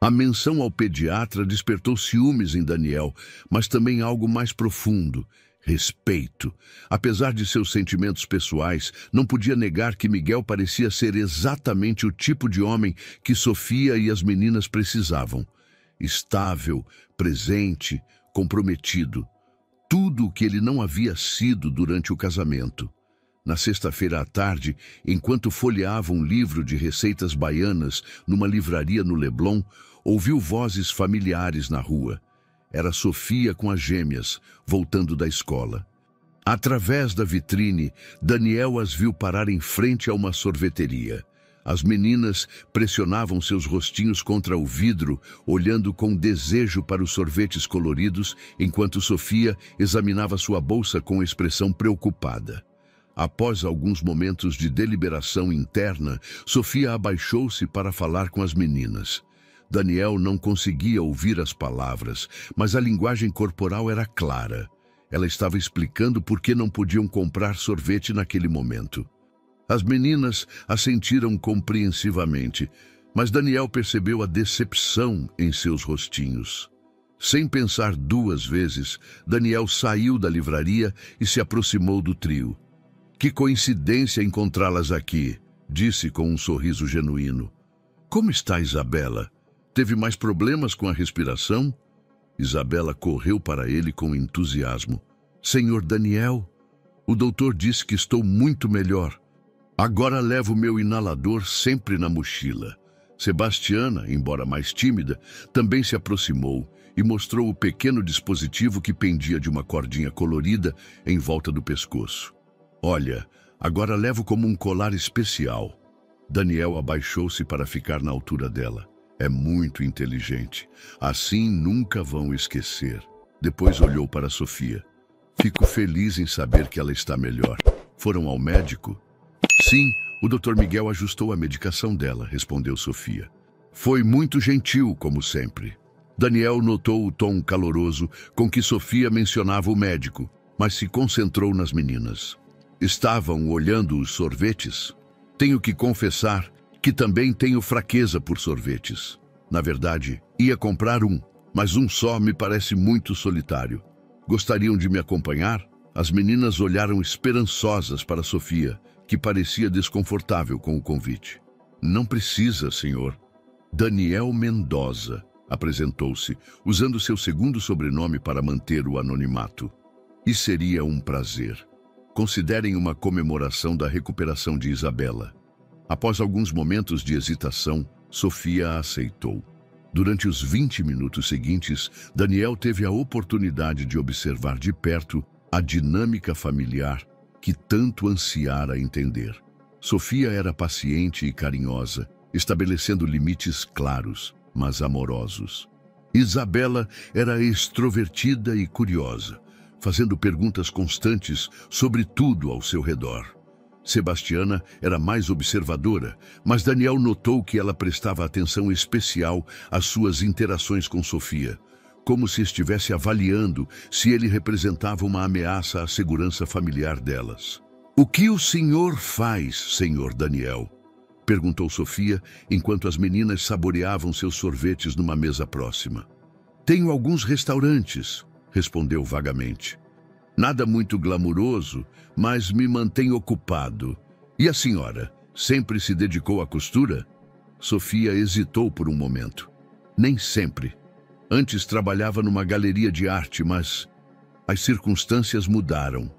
A menção ao pediatra despertou ciúmes em Daniel, mas também algo mais profundo: respeito. Apesar de seus sentimentos pessoais, não podia negar que Miguel parecia ser exatamente o tipo de homem que Sofia e as meninas precisavam. Estável, presente, comprometido. Tudo o que ele não havia sido durante o casamento. Na sexta-feira à tarde, enquanto folheava um livro de receitas baianas numa livraria no Leblon, ouviu vozes familiares na rua. Era Sofia com as gêmeas, voltando da escola. Através da vitrine, Daniel as viu parar em frente a uma sorveteria. As meninas pressionavam seus rostinhos contra o vidro, olhando com desejo para os sorvetes coloridos, enquanto Sofia examinava sua bolsa com expressão preocupada. Após alguns momentos de deliberação interna, Sofia abaixou-se para falar com as meninas. Daniel não conseguia ouvir as palavras, mas a linguagem corporal era clara. Ela estava explicando por que não podiam comprar sorvete naquele momento. As meninas assentiram compreensivamente, mas Daniel percebeu a decepção em seus rostinhos. Sem pensar 2 vezes, Daniel saiu da livraria e se aproximou do trio. "Que coincidência encontrá-las aqui", disse com um sorriso genuíno. "Como está Isabela? Teve mais problemas com a respiração?" Isabela correu para ele com entusiasmo. "Senhor Daniel, o doutor disse que estou muito melhor. Agora levo meu inalador sempre na mochila." Sebastiana, embora mais tímida, também se aproximou e mostrou o pequeno dispositivo que pendia de uma cordinha colorida em volta do pescoço. "Olha, agora levo como um colar especial." Daniel abaixou-se para ficar na altura dela. "É muito inteligente. Assim nunca vão esquecer." Depois olhou para Sofia. "Fico feliz em saber que ela está melhor. Foram ao médico?" "Sim, o Dr. Miguel ajustou a medicação dela", respondeu Sofia. "Foi muito gentil, como sempre." Daniel notou o tom caloroso com que Sofia mencionava o médico, mas se concentrou nas meninas. Estavam olhando os sorvetes. Tenho que confessar que também tenho fraqueza por sorvetes. Na verdade, ia comprar um, mas um só me parece muito solitário. Gostariam de me acompanhar? As meninas olharam esperançosas para Sofia, que parecia desconfortável com o convite. "Não precisa, senhor." Daniel Mendoza apresentou-se, usando seu segundo sobrenome para manter o anonimato. "E seria um prazer. Considerem uma comemoração da recuperação de Isabela." Após alguns momentos de hesitação, Sofia aceitou. Durante os 20 minutos seguintes, Daniel teve a oportunidade de observar de perto a dinâmica familiar que tanto ansiara entender. Sofia era paciente e carinhosa, estabelecendo limites claros, mas amorosos. Isabela era extrovertida e curiosa, fazendo perguntas constantes sobre tudo ao seu redor. Sebastiana era mais observadora, mas Daniel notou que ela prestava atenção especial às suas interações com Sofia, como se estivesse avaliando se ele representava uma ameaça à segurança familiar delas. "O que o senhor faz, senhor Daniel?" perguntou Sofia, enquanto as meninas saboreavam seus sorvetes numa mesa próxima. "Tenho alguns restaurantes", respondeu vagamente. "Nada muito glamuroso, mas me mantém ocupado. E a senhora, sempre se dedicou à costura?" Sofia hesitou por um momento. Nem sempre. Antes trabalhava numa galeria de arte, mas as circunstâncias mudaram.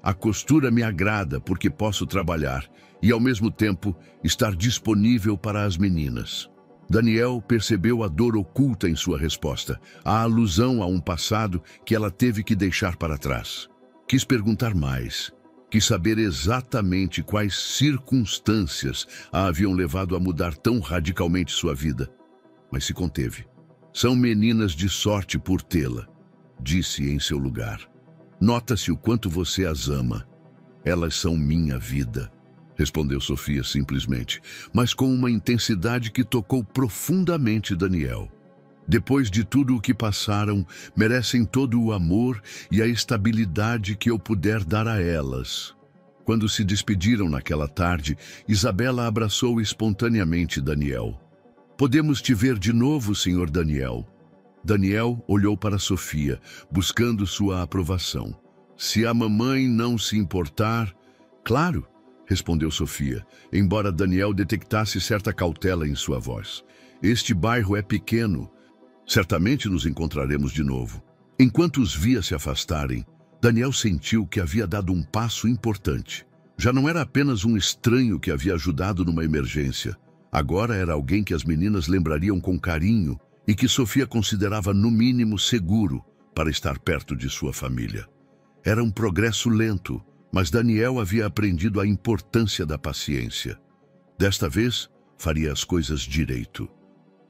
A costura me agrada porque posso trabalhar e, ao mesmo tempo, estar disponível para as meninas. Daniel percebeu a dor oculta em sua resposta, a alusão a um passado que ela teve que deixar para trás. Quis perguntar mais. Quis saber exatamente quais circunstâncias a haviam levado a mudar tão radicalmente sua vida. Mas se conteve. São meninas de sorte por tê-la, disse em seu lugar. Nota-se o quanto você as ama. Elas são minha vida, respondeu Sofia simplesmente, mas com uma intensidade que tocou profundamente Daniel. Depois de tudo o que passaram, merecem todo o amor e a estabilidade que eu puder dar a elas. Quando se despediram naquela tarde, Isabela abraçou espontaneamente Daniel. Podemos te ver de novo, senhor Daniel. Daniel olhou para Sofia, buscando sua aprovação. Se a mamãe não se importar... Claro, respondeu Sofia, embora Daniel detectasse certa cautela em sua voz. Este bairro é pequeno. Certamente nos encontraremos de novo. Enquanto os via se afastarem, Daniel sentiu que havia dado um passo importante. Já não era apenas um estranho que havia ajudado numa emergência. Agora era alguém que as meninas lembrariam com carinho e que Sofia considerava no mínimo seguro para estar perto de sua família. Era um progresso lento, mas Daniel havia aprendido a importância da paciência. Desta vez, faria as coisas direito.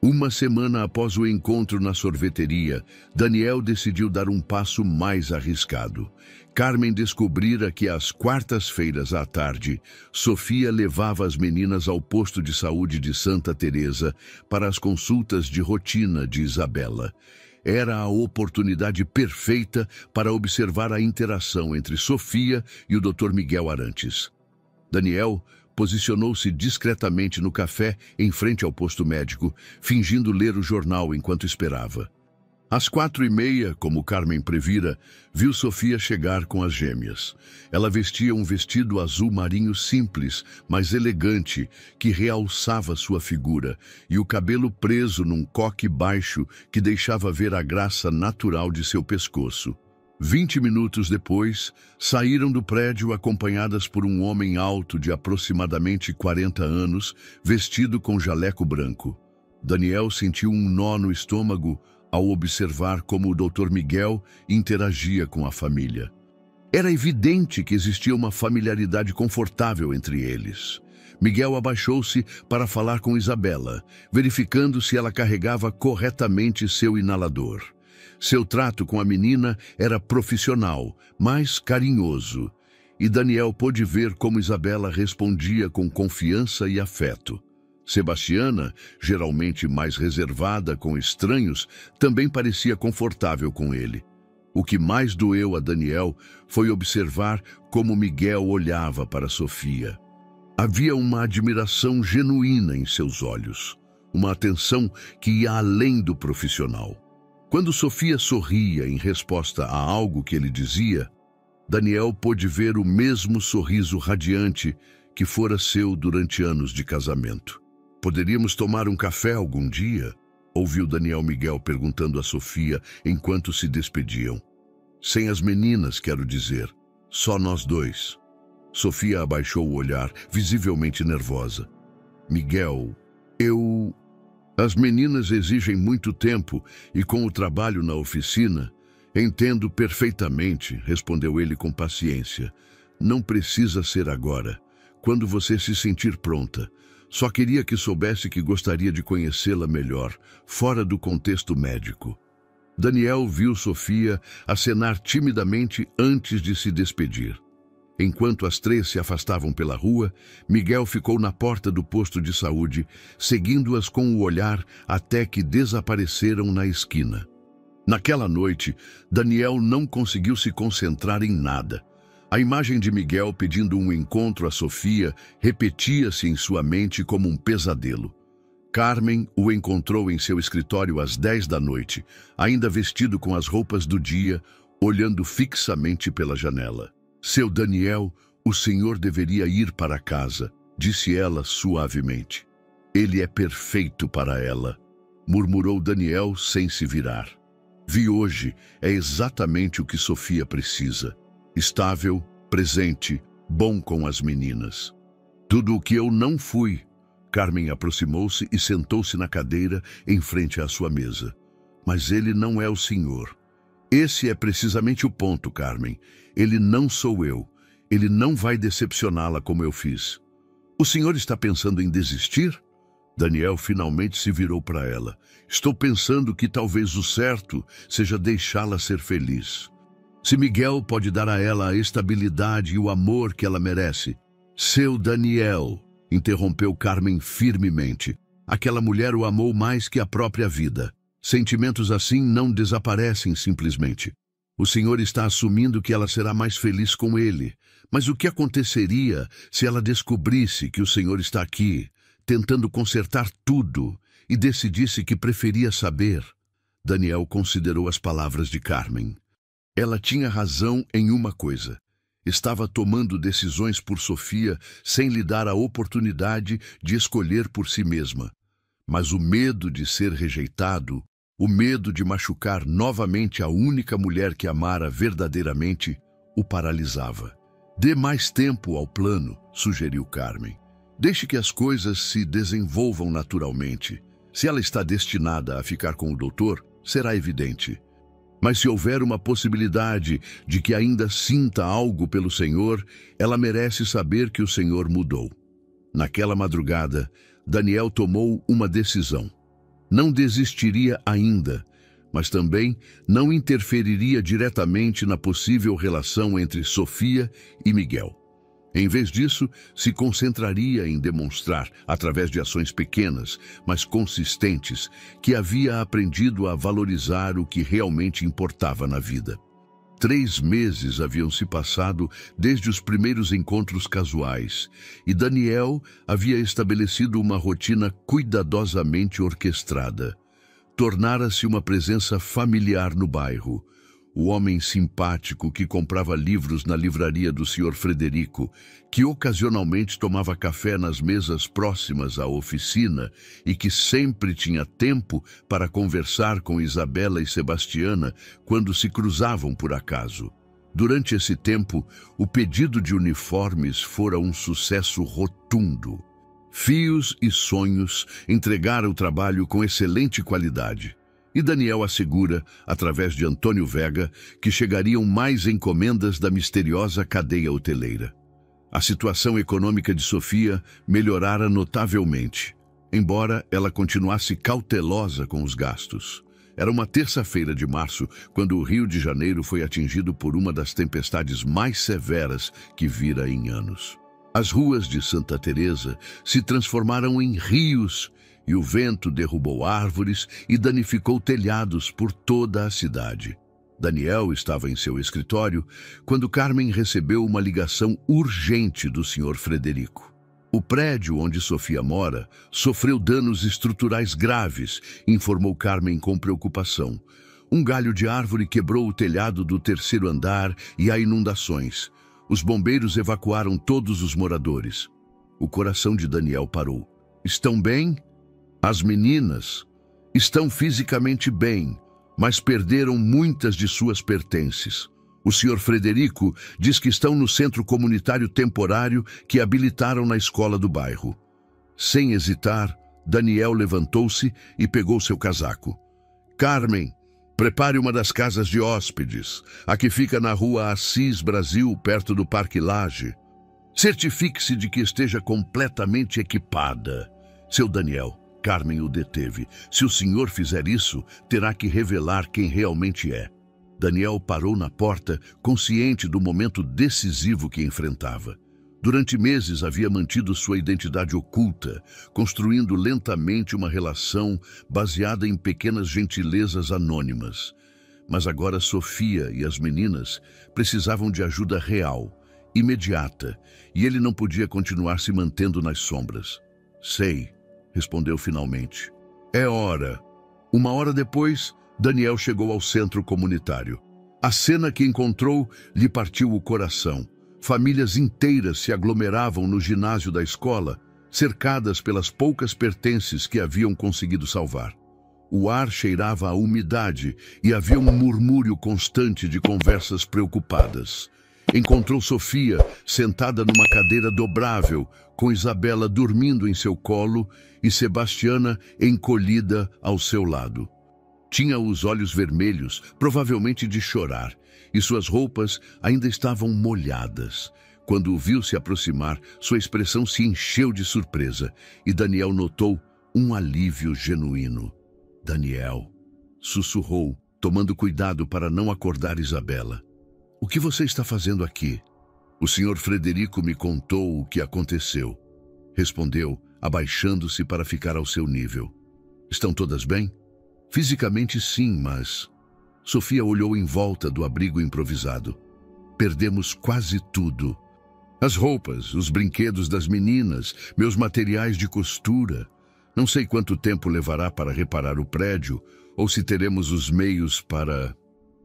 Uma semana após o encontro na sorveteria, Daniel decidiu dar um passo mais arriscado. Carmen descobrira que às quartas-feiras à tarde, Sofia levava as meninas ao posto de saúde de Santa Teresa para as consultas de rotina de Isabela. Era a oportunidade perfeita para observar a interação entre Sofia e o Dr. Miguel Arantes. Daniel posicionou-se discretamente no café em frente ao posto médico, fingindo ler o jornal enquanto esperava. Às 4h30, como Carmen previra, viu Sofia chegar com as gêmeas. Ela vestia um vestido azul marinho simples, mas elegante, que realçava sua figura, e o cabelo preso num coque baixo que deixava ver a graça natural de seu pescoço. 20 minutos depois, saíram do prédio acompanhadas por um homem alto de aproximadamente 40 anos, vestido com jaleco branco. Daniel sentiu um nó no estômago ao observar como o Dr. Miguel interagia com a família. Era evidente que existia uma familiaridade confortável entre eles. Miguel abaixou-se para falar com Isabela, verificando se ela carregava corretamente seu inalador. Seu trato com a menina era profissional, mas carinhoso, e Daniel pôde ver como Isabela respondia com confiança e afeto. Sebastiana, geralmente mais reservada com estranhos, também parecia confortável com ele. O que mais doeu a Daniel foi observar como Miguel olhava para Sofia. Havia uma admiração genuína em seus olhos, uma atenção que ia além do profissional. Quando Sofia sorria em resposta a algo que ele dizia, Daniel pôde ver o mesmo sorriso radiante que fora seu durante anos de casamento. Poderíamos tomar um café algum dia? Ouviu Daniel Miguel perguntando a Sofia enquanto se despediam. Sem as meninas, quero dizer. Só nós dois. Sofia abaixou o olhar, visivelmente nervosa. Miguel, As meninas exigem muito tempo e com o trabalho na oficina... Entendo perfeitamente, respondeu ele com paciência. Não precisa ser agora. Quando você se sentir pronta. Só queria que soubesse que gostaria de conhecê-la melhor, fora do contexto médico. Daniel viu Sofia acenar timidamente antes de se despedir. Enquanto as três se afastavam pela rua, Miguel ficou na porta do posto de saúde, seguindo-as com o olhar até que desapareceram na esquina. Naquela noite, Daniel não conseguiu se concentrar em nada. A imagem de Miguel pedindo um encontro a Sofia repetia-se em sua mente como um pesadelo. Carmen o encontrou em seu escritório às 10 da noite, ainda vestido com as roupas do dia, olhando fixamente pela janela. Seu Daniel, o senhor deveria ir para casa, disse ela suavemente. Ele é perfeito para ela. murmurou Daniel sem se virar. Vi hoje é exatamente o que Sofia precisa. Estável, presente, bom com as meninas. Tudo o que eu não fui. Carmen aproximou-se e sentou-se na cadeira em frente à sua mesa. Mas ele não é o senhor. Esse é precisamente o ponto, Carmen. Ele não sou eu. Ele não vai decepcioná-la como eu fiz. O senhor está pensando em desistir? Daniel finalmente se virou para ela. Estou pensando que talvez o certo seja deixá-la ser feliz. Se Miguel pode dar a ela a estabilidade e o amor que ela merece. Seu Daniel, interrompeu Carmen firmemente. Aquela mulher o amou mais que a própria vida. Sentimentos assim não desaparecem simplesmente. O senhor está assumindo que ela será mais feliz com ele. Mas o que aconteceria se ela descobrisse que o senhor está aqui, tentando consertar tudo, e decidisse que preferia saber? Daniel considerou as palavras de Carmen. Ela tinha razão em uma coisa. Estava tomando decisões por Sofia sem lhe dar a oportunidade de escolher por si mesma. Mas o medo de ser rejeitado, o medo de machucar novamente a única mulher que amara verdadeiramente, o paralisava. Dê mais tempo ao plano, sugeriu Carmen. Deixe que as coisas se desenvolvam naturalmente. Se ela está destinada a ficar com o doutor, será evidente. Mas se houver uma possibilidade de que ainda sinta algo pelo Senhor, ela merece saber que o Senhor mudou. Naquela madrugada, Daniel tomou uma decisão. Não desistiria ainda, mas também não interferiria diretamente na possível relação entre Sofia e Miguel. Em vez disso, se concentraria em demonstrar, através de ações pequenas, mas consistentes, que havia aprendido a valorizar o que realmente importava na vida. 3 meses haviam se passado desde os primeiros encontros casuais, e Daniel havia estabelecido uma rotina cuidadosamente orquestrada. Tornara-se uma presença familiar no bairro. O homem simpático que comprava livros na livraria do Sr. Frederico, que ocasionalmente tomava café nas mesas próximas à oficina e que sempre tinha tempo para conversar com Isabela e Sebastiana quando se cruzavam por acaso. Durante esse tempo, o pedido de uniformes fora um sucesso rotundo. Fios e Sonhos entregaram o trabalho com excelente qualidade. E Daniel assegura, através de Antônio Vega, que chegariam mais encomendas da misteriosa cadeia hoteleira. A situação econômica de Sofia melhorara notavelmente, embora ela continuasse cautelosa com os gastos. Era uma terça-feira de março, quando o Rio de Janeiro foi atingido por uma das tempestades mais severas que vira em anos. As ruas de Santa Teresa se transformaram em rios, e o vento derrubou árvores e danificou telhados por toda a cidade. Daniel estava em seu escritório quando Carmen recebeu uma ligação urgente do Sr. Frederico. O prédio onde Sofia mora sofreu danos estruturais graves, informou Carmen com preocupação. Um galho de árvore quebrou o telhado do 3º andar e há inundações. Os bombeiros evacuaram todos os moradores. O coração de Daniel parou. Estão bem? As meninas estão fisicamente bem, mas perderam muitas de suas pertences. O Sr. Frederico diz que estão no centro comunitário temporário que habilitaram na escola do bairro. Sem hesitar, Daniel levantou-se e pegou seu casaco. Carmen, prepare uma das casas de hóspedes, a que fica na rua Assis Brasil, perto do Parque Lage. Certifique-se de que esteja completamente equipada. Seu Daniel, Carmen o deteve. Se o senhor fizer isso, terá que revelar quem realmente é. Daniel parou na porta, consciente do momento decisivo que enfrentava. Durante meses havia mantido sua identidade oculta, construindo lentamente uma relação baseada em pequenas gentilezas anônimas. Mas agora Sofia e as meninas precisavam de ajuda real, imediata, e ele não podia continuar se mantendo nas sombras. Sei, respondeu finalmente. É hora. 1 hora depois, Daniel chegou ao centro comunitário. A cena que encontrou lhe partiu o coração. Famílias inteiras se aglomeravam no ginásio da escola, cercadas pelas poucas pertences que haviam conseguido salvar. O ar cheirava a umidade e havia um murmúrio constante de conversas preocupadas. Encontrou Sofia sentada numa cadeira dobrável, com Isabela dormindo em seu colo e Sebastiana encolhida ao seu lado. Tinha os olhos vermelhos, provavelmente de chorar, e suas roupas ainda estavam molhadas. Quando o viu se aproximar, sua expressão se encheu de surpresa, e Daniel notou um alívio genuíno. Daniel, sussurrou, tomando cuidado para não acordar Isabela. O que você está fazendo aqui? O senhor Frederico me contou o que aconteceu. Respondeu, abaixando-se para ficar ao seu nível. Estão todas bem? Fisicamente sim, mas... Sofia olhou em volta do abrigo improvisado. Perdemos quase tudo. As roupas, os brinquedos das meninas, meus materiais de costura. Não sei quanto tempo levará para reparar o prédio, ou se teremos os meios para...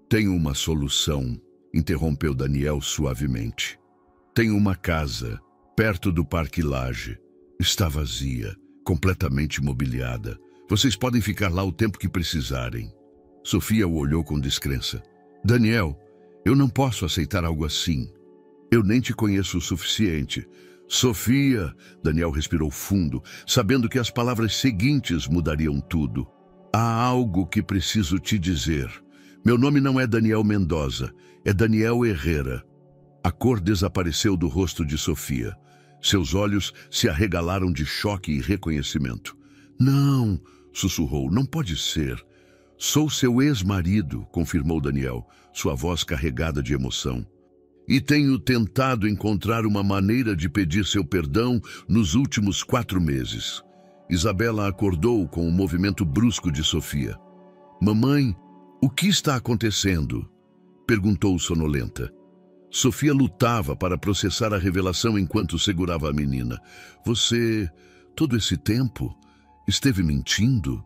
Tenho uma solução, interrompeu Daniel suavemente. Tenho uma casa, perto do Parque Lage. Está vazia, completamente mobiliada. Vocês podem ficar lá o tempo que precisarem. Sofia o olhou com descrença. Daniel, eu não posso aceitar algo assim. Eu nem te conheço o suficiente. Sofia, Daniel respirou fundo, sabendo que as palavras seguintes mudariam tudo. Há algo que preciso te dizer. Meu nome não é Daniel Mendoza, é Daniel Herrera. A cor desapareceu do rosto de Sofia. Seus olhos se arregalaram de choque e reconhecimento. Não, sussurrou, não pode ser. Sou seu ex-marido, confirmou Daniel, sua voz carregada de emoção. E tenho tentado encontrar uma maneira de pedir seu perdão nos últimos 4 meses. Isabela acordou com o movimento brusco de Sofia. Mamãe, o que está acontecendo? Perguntou sonolenta. Sofia lutava para processar a revelação enquanto segurava a menina. Você, todo esse tempo, esteve mentindo?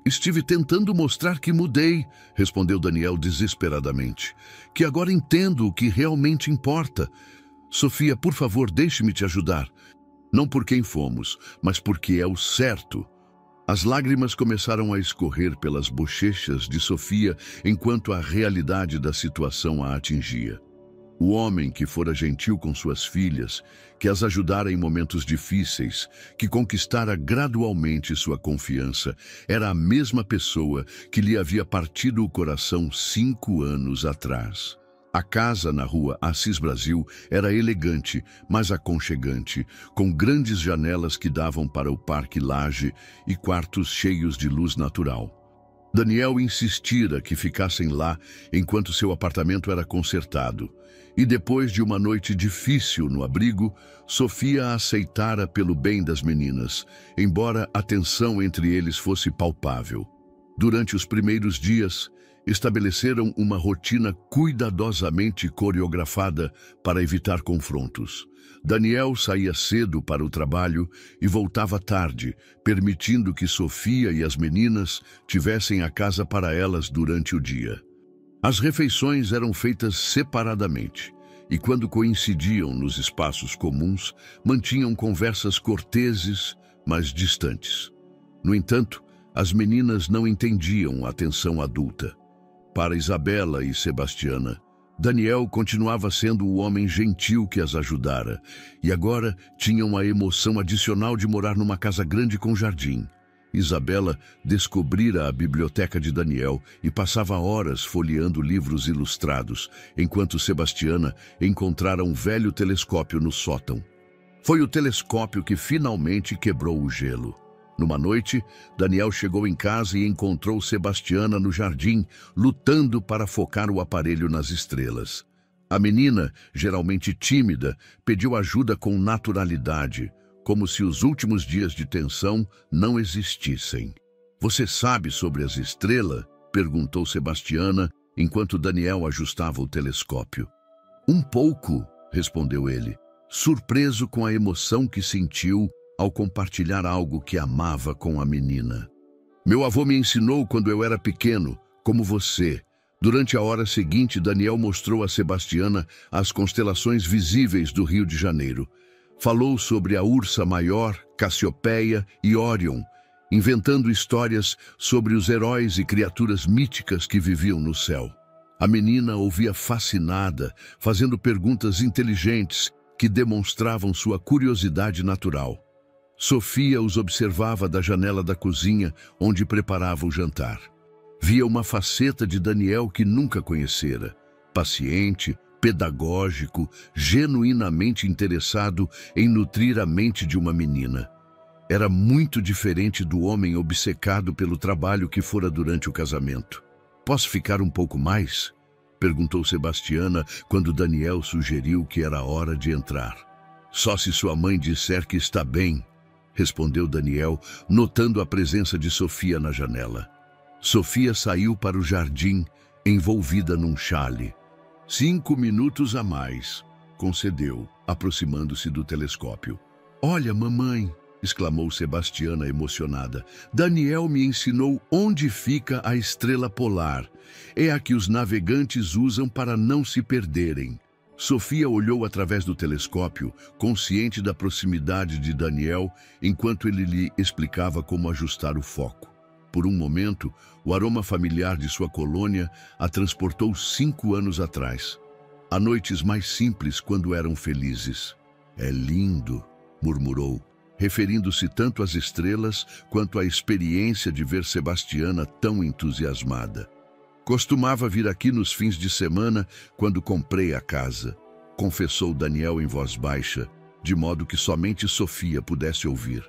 Estive tentando mostrar que mudei, respondeu Daniel desesperadamente. Que agora entendo o que realmente importa. Sofia, por favor, deixe-me te ajudar. Não por quem fomos, mas porque é o certo. As lágrimas começaram a escorrer pelas bochechas de Sofia enquanto a realidade da situação a atingia. O homem que fora gentil com suas filhas, que as ajudara em momentos difíceis, que conquistara gradualmente sua confiança, era a mesma pessoa que lhe havia partido o coração 5 anos atrás. A casa na rua Assis Brasil era elegante, mas aconchegante, com grandes janelas que davam para o Parque Lage e quartos cheios de luz natural. Daniel insistira que ficassem lá enquanto seu apartamento era consertado. E depois de uma noite difícil no abrigo, Sofia a aceitara pelo bem das meninas, embora a tensão entre eles fosse palpável. Durante os primeiros dias, estabeleceram uma rotina cuidadosamente coreografada para evitar confrontos. Daniel saía cedo para o trabalho e voltava tarde, permitindo que Sofia e as meninas tivessem a casa para elas durante o dia. As refeições eram feitas separadamente e, quando coincidiam nos espaços comuns, mantinham conversas corteses, mas distantes. No entanto, as meninas não entendiam a tensão adulta. Para Isabela e Sebastiana, Daniel continuava sendo o homem gentil que as ajudara, e agora tinham a emoção adicional de morar numa casa grande com jardim. Isabela descobrira a biblioteca de Daniel e passava horas folheando livros ilustrados, enquanto Sebastiana encontrara um velho telescópio no sótão. Foi o telescópio que finalmente quebrou o gelo. Numa noite, Daniel chegou em casa e encontrou Sebastiana no jardim, lutando para focar o aparelho nas estrelas. A menina, geralmente tímida, pediu ajuda com naturalidade, como se os últimos dias de tensão não existissem. Você sabe sobre as estrelas? Perguntou Sebastiana, enquanto Daniel ajustava o telescópio. Um pouco, respondeu ele, surpreso com a emoção que sentiu ao compartilhar algo que amava com a menina. Meu avô me ensinou quando eu era pequeno, como você. Durante a hora seguinte, Daniel mostrou a Sebastiana as constelações visíveis do Rio de Janeiro. Falou sobre a Ursa Maior, Cassiopeia e Órion, inventando histórias sobre os heróis e criaturas míticas que viviam no céu. A menina ouvia fascinada, fazendo perguntas inteligentes que demonstravam sua curiosidade natural. Sofia os observava da janela da cozinha, onde preparava o jantar. Via uma faceta de Daniel que nunca conhecera: paciente, pedagógico, genuinamente interessado em nutrir a mente de uma menina. Era muito diferente do homem obcecado pelo trabalho que fora durante o casamento. "Posso ficar um pouco mais?" perguntou Sebastiana quando Daniel sugeriu que era hora de entrar. "Só se sua mãe disser que está bem", respondeu Daniel, notando a presença de Sofia na janela. Sofia saiu para o jardim, envolvida num xale. "5 minutos a mais", concedeu, aproximando-se do telescópio. "Olha, mamãe", exclamou Sebastiana emocionada. "Daniel me ensinou onde fica a estrela polar. É a que os navegantes usam para não se perderem." Sofia olhou através do telescópio, consciente da proximidade de Daniel, enquanto ele lhe explicava como ajustar o foco. Por um momento, o aroma familiar de sua colônia a transportou 5 anos atrás. A noites mais simples quando eram felizes. "É lindo", murmurou, referindo-se tanto às estrelas quanto à experiência de ver Sebastiana tão entusiasmada. "Costumava vir aqui nos fins de semana quando comprei a casa", confessou Daniel em voz baixa, de modo que somente Sofia pudesse ouvir.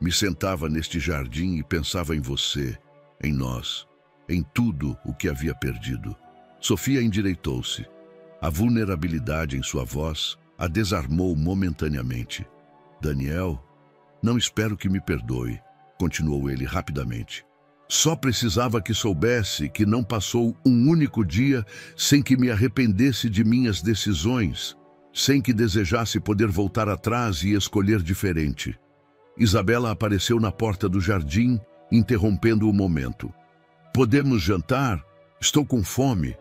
"Me sentava neste jardim e pensava em você, em nós, em tudo o que havia perdido." Sofia endireitou-se. A vulnerabilidade em sua voz a desarmou momentaneamente. "Daniel, não espero que me perdoe", continuou ele rapidamente. "Só precisava que soubesse que não passou um único dia sem que me arrependesse de minhas decisões, sem que desejasse poder voltar atrás e escolher diferente." Isabela apareceu na porta do jardim, interrompendo o momento. "Podemos jantar? Estou com fome."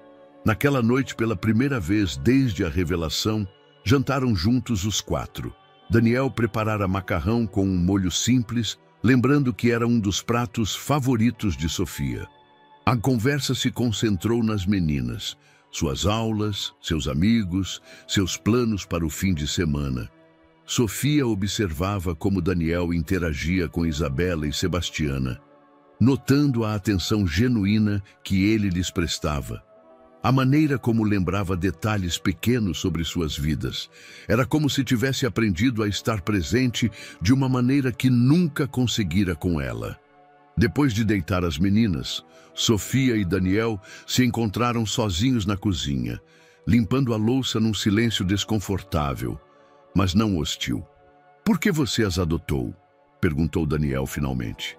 Naquela noite, pela primeira vez desde a revelação, jantaram juntos os 4. Daniel preparara macarrão com um molho simples, lembrando que era um dos pratos favoritos de Sofia. A conversa se concentrou nas meninas, suas aulas, seus amigos, seus planos para o fim de semana. Sofia observava como Daniel interagia com Isabela e Sebastiana, notando a atenção genuína que ele lhes prestava. A maneira como lembrava detalhes pequenos sobre suas vidas. Era como se tivesse aprendido a estar presente de uma maneira que nunca conseguira com ela. Depois de deitar as meninas, Sofia e Daniel se encontraram sozinhos na cozinha, limpando a louça num silêncio desconfortável, mas não hostil. "Por que você as adotou?" perguntou Daniel finalmente.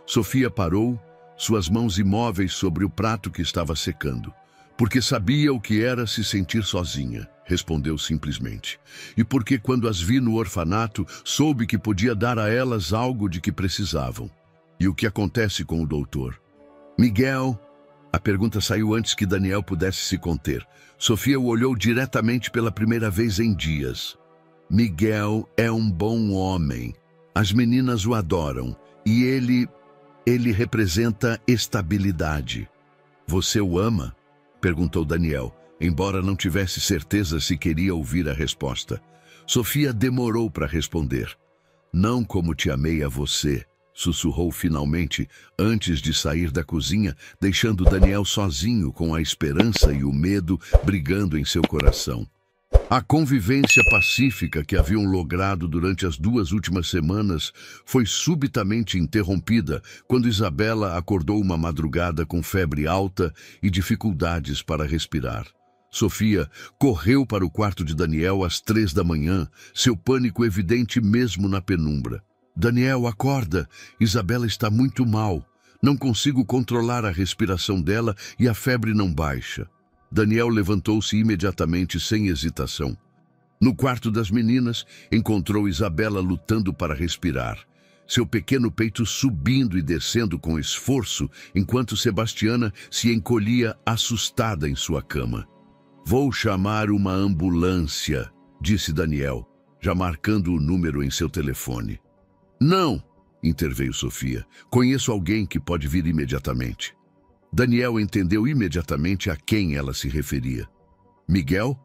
Sofia parou, suas mãos imóveis sobre o prato que estava secando. "Porque sabia o que era se sentir sozinha", respondeu simplesmente. "E porque quando as vi no orfanato, soube que podia dar a elas algo de que precisavam." "E o que acontece com o doutor?" "Miguel..." A pergunta saiu antes que Daniel pudesse se conter. Sofia o olhou diretamente pela primeira vez em dias. "Miguel é um bom homem. As meninas o adoram. E ele representa estabilidade." "Você o ama?" perguntou Daniel, embora não tivesse certeza se queria ouvir a resposta. Sofia demorou para responder. "Não como te amei a você", sussurrou finalmente, antes de sair da cozinha, deixando Daniel sozinho com a esperança e o medo brigando em seu coração. A convivência pacífica que haviam logrado durante as 2 últimas semanas foi subitamente interrompida quando Isabela acordou uma madrugada com febre alta e dificuldades para respirar. Sofia correu para o quarto de Daniel às 3 da manhã, seu pânico evidente mesmo na penumbra. "Daniel, acorda! Isabela está muito mal. Não consigo controlar a respiração dela e a febre não baixa." Daniel levantou-se imediatamente, sem hesitação. No quarto das meninas, encontrou Isabela lutando para respirar, seu pequeno peito subindo e descendo com esforço, enquanto Sebastiana se encolhia assustada em sua cama. "Vou chamar uma ambulância", disse Daniel, já marcando o número em seu telefone. "Não!" interveio Sofia. Conheço alguém que pode vir imediatamente. Daniel entendeu imediatamente a quem ela se referia. Miguel?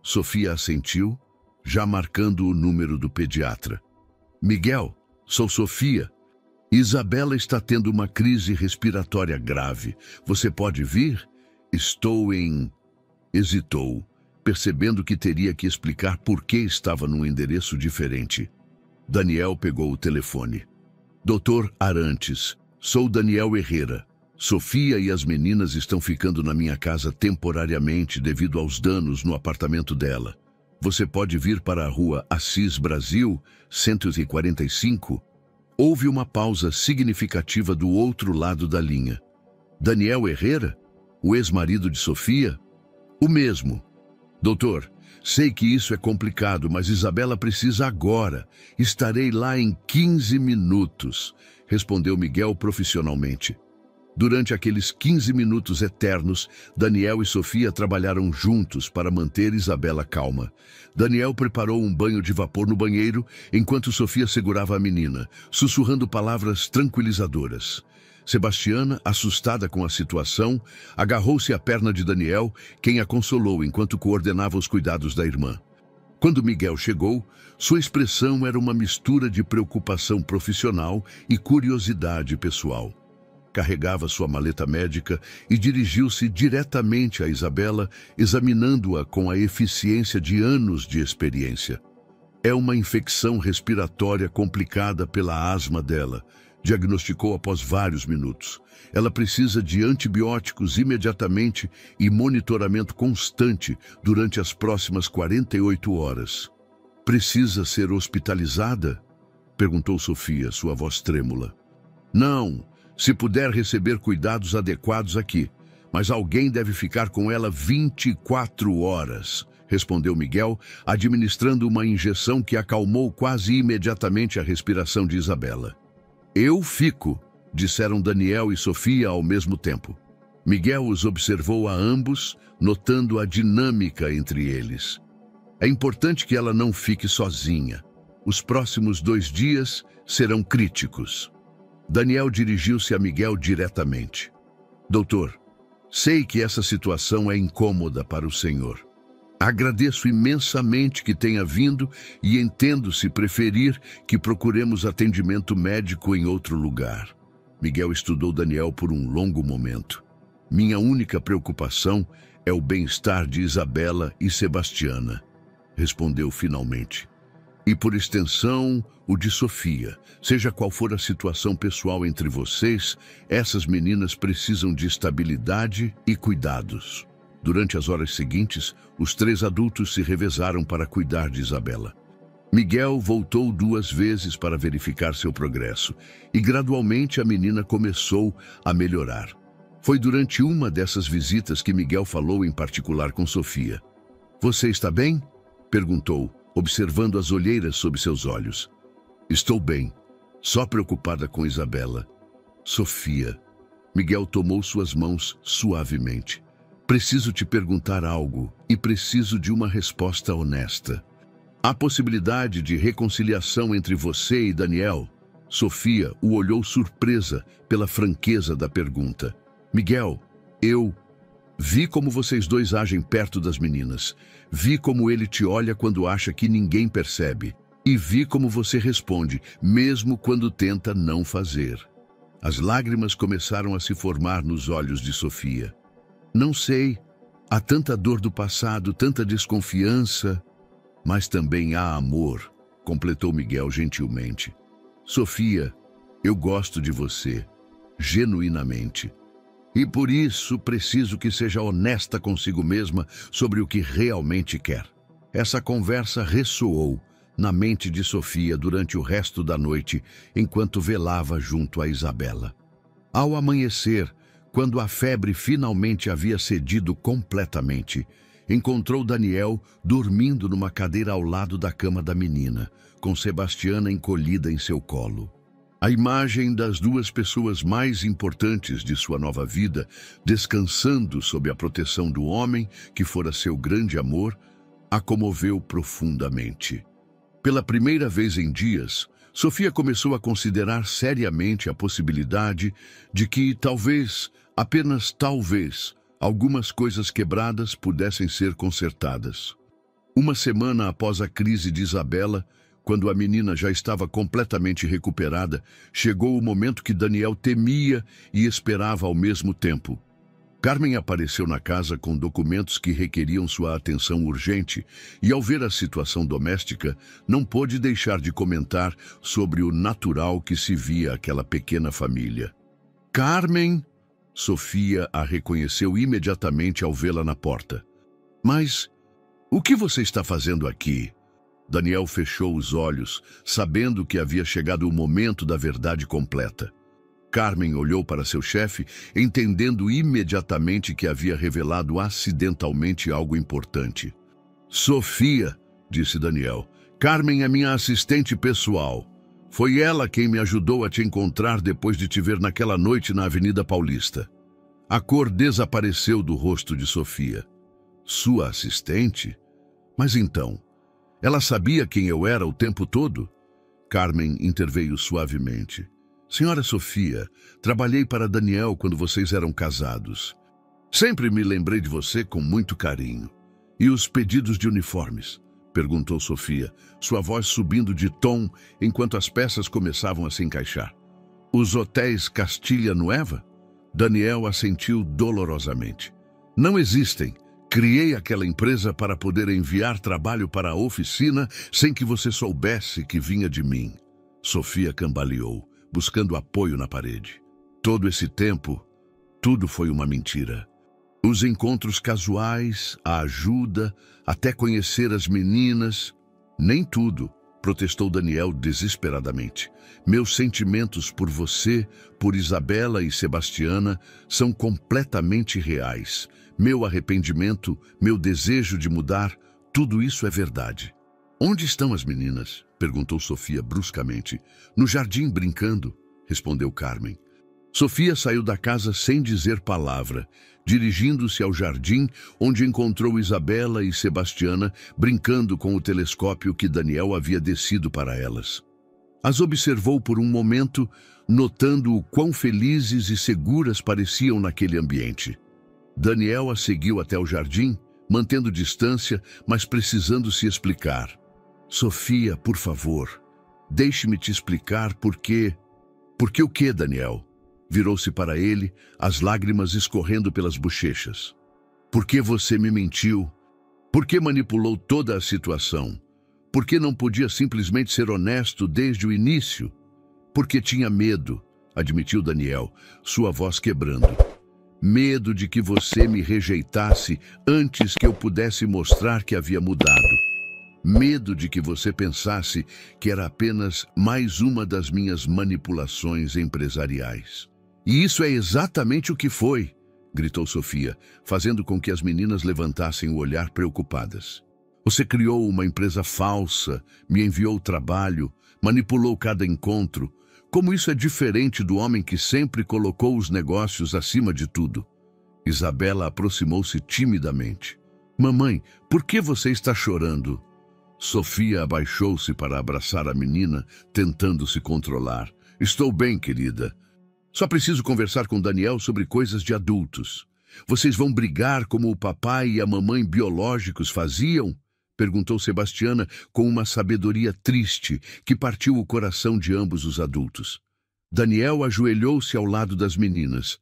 Sofia assentiu, já marcando o número do pediatra. Miguel, sou Sofia. Isabela está tendo uma crise respiratória grave. Você pode vir? Estou em... Hesitou, percebendo que teria que explicar por que estava num endereço diferente. Daniel pegou o telefone. Doutor Arantes, sou Daniel Herrera. Sofia e as meninas estão ficando na minha casa temporariamente devido aos danos no apartamento dela. Você pode vir para a rua Assis Brasil, 145? Houve uma pausa significativa do outro lado da linha. Daniel Herrera? O ex-marido de Sofia? O mesmo. Doutor, sei que isso é complicado, mas Isabela precisa agora. Estarei lá em 15 minutos, respondeu Miguel profissionalmente. Durante aqueles 15 minutos eternos, Daniel e Sofia trabalharam juntos para manter Isabela calma. Daniel preparou um banho de vapor no banheiro, enquanto Sofia segurava a menina, sussurrando palavras tranquilizadoras. Sebastiana, assustada com a situação, agarrou-se à perna de Daniel, quem a consolou enquanto coordenava os cuidados da irmã. Quando Miguel chegou, sua expressão era uma mistura de preocupação profissional e curiosidade pessoal. Carregava sua maleta médica e dirigiu-se diretamente a Isabela, examinando-a com a eficiência de anos de experiência. É uma infecção respiratória complicada pela asma dela, diagnosticou após vários minutos. Ela precisa de antibióticos imediatamente e monitoramento constante durante as próximas 48 horas. Precisa ser hospitalizada? Perguntou Sofia, sua voz trêmula. Não. Se puder receber cuidados adequados aqui, mas alguém deve ficar com ela 24 horas, respondeu Miguel, administrando uma injeção que acalmou quase imediatamente a respiração de Isabela. Eu fico, disseram Daniel e Sofia ao mesmo tempo. Miguel os observou a ambos, notando a dinâmica entre eles. É importante que ela não fique sozinha. Os próximos 2 dias serão críticos. Daniel dirigiu-se a Miguel diretamente. Doutor, sei que essa situação é incômoda para o senhor. Agradeço imensamente que tenha vindo e entendo, se preferir, que procuremos atendimento médico em outro lugar. Miguel estudou Daniel por um longo momento. Minha única preocupação é o bem-estar de Isabela e Sebastiana, respondeu finalmente. E, por extensão, o de Sofia. Seja qual for a situação pessoal entre vocês, essas meninas precisam de estabilidade e cuidados. Durante as horas seguintes, os 3 adultos se revezaram para cuidar de Isabela. Miguel voltou 2 vezes para verificar seu progresso, e gradualmente a menina começou a melhorar. Foi durante uma dessas visitas que Miguel falou em particular com Sofia. Você está bem? Perguntou, observando as olheiras sob seus olhos. Estou bem, só preocupada com Isabela. Sofia. Miguel tomou suas mãos suavemente. Preciso te perguntar algo e preciso de uma resposta honesta. Há possibilidade de reconciliação entre você e Daniel? Sofia o olhou surpresa pela franqueza da pergunta. Miguel, eu vi como vocês dois agem perto das meninas. Vi como ele te olha quando acha que ninguém percebe. E vi como você responde, mesmo quando tenta não fazer. As lágrimas começaram a se formar nos olhos de Sofia. Não sei, há tanta dor do passado, tanta desconfiança, mas também há amor, completou Miguel gentilmente. Sofia, eu gosto de você, genuinamente. E por isso preciso que seja honesta consigo mesma sobre o que realmente quer. Essa conversa ressoou na mente de Sofia durante o resto da noite, enquanto velava junto a Isabela. Ao amanhecer, quando a febre finalmente havia cedido completamente, encontrou Daniel dormindo numa cadeira ao lado da cama da menina, com Sebastiana encolhida em seu colo. A imagem das 2 pessoas mais importantes de sua nova vida, descansando sob a proteção do homem que fora seu grande amor, a comoveu profundamente. Pela primeira vez em dias, Sofia começou a considerar seriamente a possibilidade de que, talvez, apenas talvez, algumas coisas quebradas pudessem ser consertadas. Uma semana após a crise de Isabela, quando a menina já estava completamente recuperada, chegou o momento que Daniel temia e esperava ao mesmo tempo. Carmen apareceu na casa com documentos que requeriam sua atenção urgente e, ao ver a situação doméstica, não pôde deixar de comentar sobre o natural que se via aquela pequena família. Carmen! Sofia a reconheceu imediatamente ao vê-la na porta. Mas o que você está fazendo aqui? Daniel fechou os olhos, sabendo que havia chegado o momento da verdade completa. Carmen olhou para seu chefe, entendendo imediatamente que havia revelado acidentalmente algo importante. Sofia, disse Daniel, Carmen é minha assistente pessoal. Foi ela quem me ajudou a te encontrar depois de te ver naquela noite na Avenida Paulista. A cor desapareceu do rosto de Sofia. Sua assistente? Mas então, ela sabia quem eu era o tempo todo? Carmen interveio suavemente. Senhora Sofia, trabalhei para Daniel quando vocês eram casados. Sempre me lembrei de você com muito carinho. E os pedidos de uniformes? Perguntou Sofia, sua voz subindo de tom enquanto as peças começavam a se encaixar. Os hotéis Castilha Nueva? Daniel assentiu dolorosamente. Não existem. Criei aquela empresa para poder enviar trabalho para a oficina sem que você soubesse que vinha de mim. Sofia cambaleou, buscando apoio na parede. Todo esse tempo, tudo foi uma mentira. Os encontros casuais, a ajuda, até conhecer as meninas... Nem tudo, protestou Daniel desesperadamente. Meus sentimentos por você, por Isabela e Sebastiana, são completamente reais. Meu arrependimento, meu desejo de mudar, tudo isso é verdade. Onde estão as meninas? Perguntou Sofia bruscamente. No jardim, brincando, respondeu Carmen. Sofia saiu da casa sem dizer palavra, dirigindo-se ao jardim, onde encontrou Isabela e Sebastiana brincando com o telescópio que Daniel havia descido para elas. As observou por um momento, notando o quão felizes e seguras pareciam naquele ambiente. Daniel a seguiu até o jardim, mantendo distância, mas precisando se explicar. Sofia, por favor, deixe-me te explicar por quê. Por que o quê, Daniel? Virou-se para ele, as lágrimas escorrendo pelas bochechas. Por que você me mentiu? Por que manipulou toda a situação? Por que não podia simplesmente ser honesto desde o início? Porque tinha medo, admitiu Daniel, sua voz quebrando. Medo de que você me rejeitasse antes que eu pudesse mostrar que havia mudado. Medo de que você pensasse que era apenas mais uma das minhas manipulações empresariais. E isso é exatamente o que foi, gritou Sofia, fazendo com que as meninas levantassem o olhar preocupadas. Você criou uma empresa falsa, me enviou trabalho, manipulou cada encontro. Como isso é diferente do homem que sempre colocou os negócios acima de tudo? Isabela aproximou-se timidamente. Mamãe, por que você está chorando? Sofia abaixou-se para abraçar a menina, tentando se controlar. Estou bem, querida. Só preciso conversar com Daniel sobre coisas de adultos. Vocês vão brigar como o papai e a mamãe biológicos faziam? Perguntou Sebastiana com uma sabedoria triste que partiu o coração de ambos os adultos. Daniel ajoelhou-se ao lado das meninas.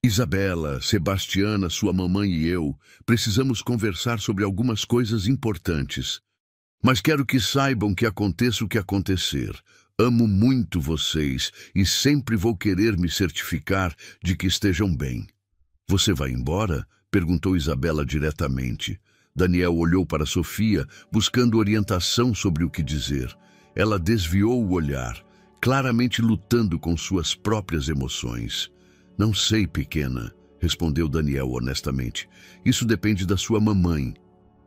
Isabela, Sebastiana, sua mamãe e eu precisamos conversar sobre algumas coisas importantes. Mas quero que saibam que aconteça o que acontecer. Amo muito vocês e sempre vou querer me certificar de que estejam bem. Você vai embora? Perguntou Isabela diretamente. Daniel olhou para Sofia, buscando orientação sobre o que dizer. Ela desviou o olhar, claramente lutando com suas próprias emoções. Não sei, pequena, respondeu Daniel honestamente. Isso depende da sua mamãe.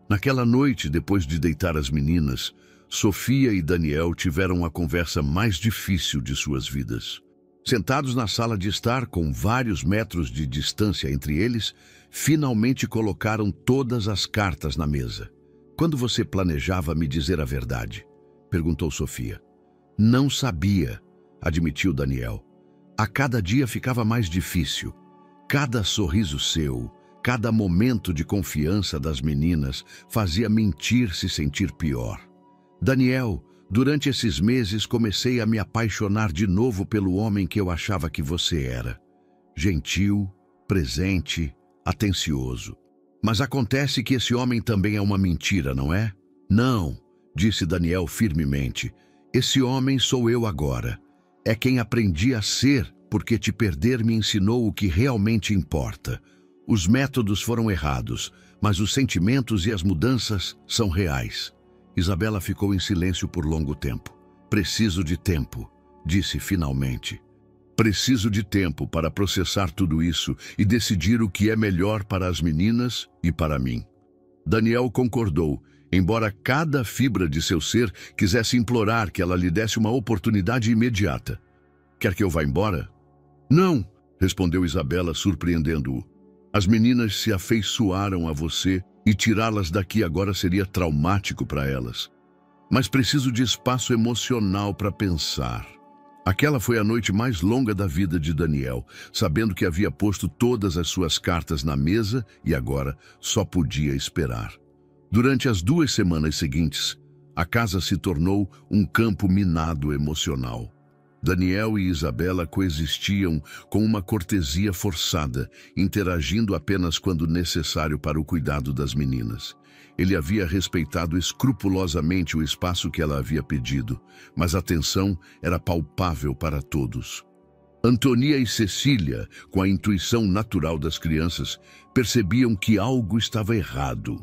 Naquela noite, depois de deitar as meninas, Sofia e Daniel tiveram a conversa mais difícil de suas vidas. Sentados na sala de estar, com vários metros de distância entre eles, finalmente colocaram todas as cartas na mesa. Quando você planejava me dizer a verdade? Perguntou Sofia. Não sabia, admitiu Daniel. A cada dia ficava mais difícil. Cada sorriso seu, cada momento de confiança das meninas fazia mentir se sentir pior. Daniel, durante esses meses comecei a me apaixonar de novo pelo homem que eu achava que você era. Gentil, presente, atencioso. Mas acontece que esse homem também é uma mentira, não é? Não, disse Daniel firmemente. Esse homem sou eu agora. É quem aprendi a ser, porque te perder me ensinou o que realmente importa. Os métodos foram errados, mas os sentimentos e as mudanças são reais. Isabela ficou em silêncio por longo tempo. Preciso de tempo, disse finalmente. Preciso de tempo para processar tudo isso e decidir o que é melhor para as meninas e para mim. Daniel concordou, embora cada fibra de seu ser quisesse implorar que ela lhe desse uma oportunidade imediata. Quer que eu vá embora? Não, respondeu Isabela, surpreendendo-o. As meninas se afeiçoaram a você e tirá-las daqui agora seria traumático para elas. Mas preciso de espaço emocional para pensar. Aquela foi a noite mais longa da vida de Daniel, sabendo que havia posto todas as suas cartas na mesa e agora só podia esperar. Durante as 2 semanas seguintes, a casa se tornou um campo minado emocional. Daniel e Isabela coexistiam com uma cortesia forçada, interagindo apenas quando necessário para o cuidado das meninas. Ele havia respeitado escrupulosamente o espaço que ela havia pedido, mas a tensão era palpável para todos. Antonia e Cecília, com a intuição natural das crianças, percebiam que algo estava errado.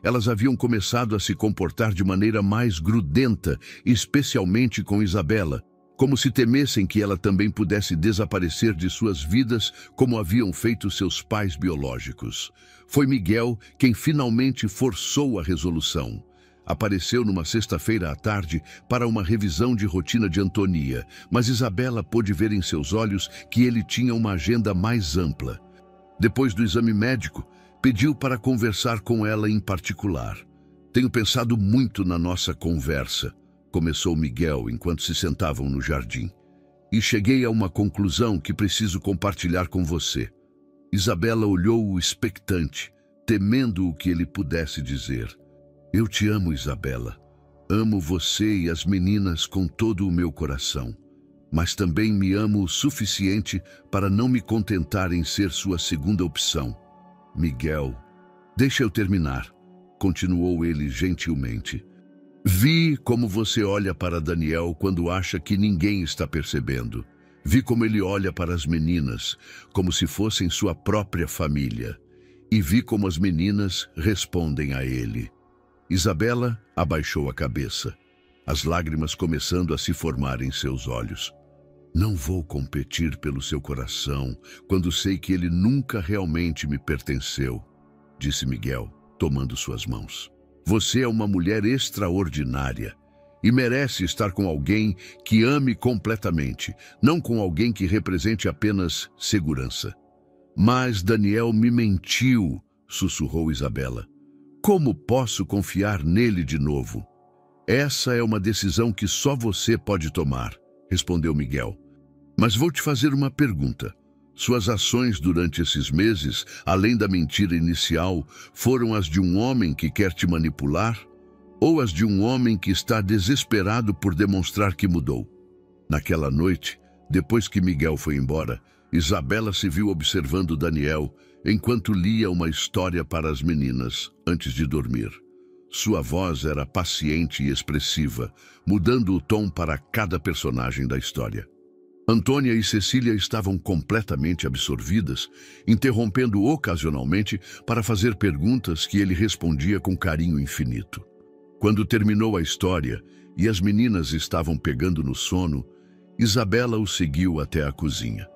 Elas haviam começado a se comportar de maneira mais grudenta, especialmente com Isabela, como se temessem que ela também pudesse desaparecer de suas vidas como haviam feito seus pais biológicos. Foi Miguel quem finalmente forçou a resolução. Apareceu numa sexta-feira à tarde para uma revisão de rotina de Antonia, mas Isabela pôde ver em seus olhos que ele tinha uma agenda mais ampla. Depois do exame médico, pediu para conversar com ela em particular. Tenho pensado muito na nossa conversa, começou Miguel enquanto se sentavam no jardim. E cheguei a uma conclusão que preciso compartilhar com você. Isabela olhou-o expectante, temendo o que ele pudesse dizer. Eu te amo, Isabela. Amo você e as meninas com todo o meu coração. Mas também me amo o suficiente para não me contentar em ser sua segunda opção. Miguel, deixa eu terminar, continuou ele gentilmente. Vi como você olha para Daniel quando acha que ninguém está percebendo. Vi como ele olha para as meninas, como se fossem sua própria família. E vi como as meninas respondem a ele. Isabela abaixou a cabeça, as lágrimas começando a se formar em seus olhos. Não vou competir pelo seu coração quando sei que ele nunca realmente me pertenceu, disse Miguel, tomando suas mãos. Você é uma mulher extraordinária e merece estar com alguém que ame completamente, não com alguém que represente apenas segurança. Mas Daniel me mentiu, sussurrou Isabela. Como posso confiar nele de novo? Essa é uma decisão que só você pode tomar, respondeu Miguel. Mas vou te fazer uma pergunta. Suas ações durante esses meses, além da mentira inicial, foram as de um homem que quer te manipular ou as de um homem que está desesperado por demonstrar que mudou? Naquela noite, depois que Miguel foi embora, Isabela se viu observando Daniel enquanto lia uma história para as meninas antes de dormir. Sua voz era paciente e expressiva, mudando o tom para cada personagem da história. Antônia e Cecília estavam completamente absorvidas, interrompendo ocasionalmente para fazer perguntas que ele respondia com carinho infinito. Quando terminou a história e as meninas estavam pegando no sono, Isabela o seguiu até a cozinha.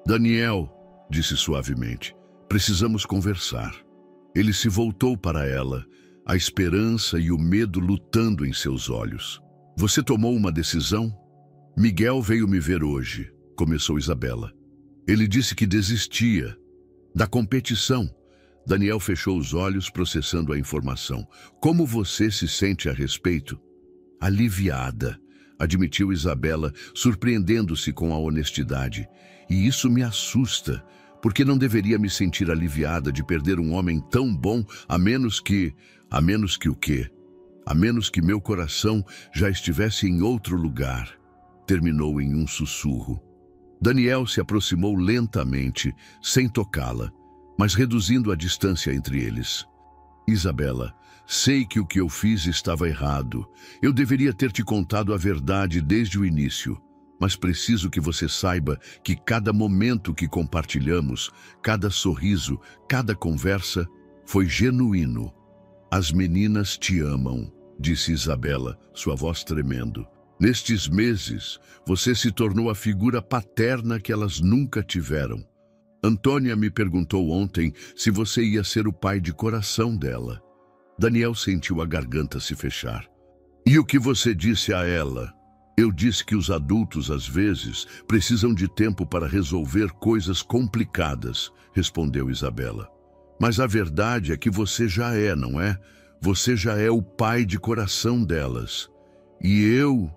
Daniel, disse suavemente, precisamos conversar. Ele se voltou para ela, a esperança e o medo lutando em seus olhos. Você tomou uma decisão? Miguel veio me ver hoje, começou Isabela. Ele disse que desistia da competição. Daniel fechou os olhos, processando a informação. Como você se sente a respeito? Aliviada. admitiu Isabela, surpreendendo-se com a honestidade. E isso me assusta, porque não deveria me sentir aliviada de perder um homem tão bom, a menos que o quê? A menos que meu coração já estivesse em outro lugar. Terminou em um sussurro. Daniel se aproximou lentamente, sem tocá-la, mas reduzindo a distância entre eles. Isabela, sei que o que eu fiz estava errado. Eu deveria ter te contado a verdade desde o início. Mas preciso que você saiba que cada momento que compartilhamos, cada sorriso, cada conversa, foi genuíno. As meninas te amam, disse Isabela, sua voz tremendo. Nestes meses, você se tornou a figura paterna que elas nunca tiveram. Antônia me perguntou ontem se você ia ser o pai de coração dela. Daniel sentiu a garganta se fechar. E o que você disse a ela? Eu disse que os adultos, às vezes, precisam de tempo para resolver coisas complicadas, respondeu Isabela. Mas a verdade é que você já é, não é? Você já é o pai de coração delas. E eu...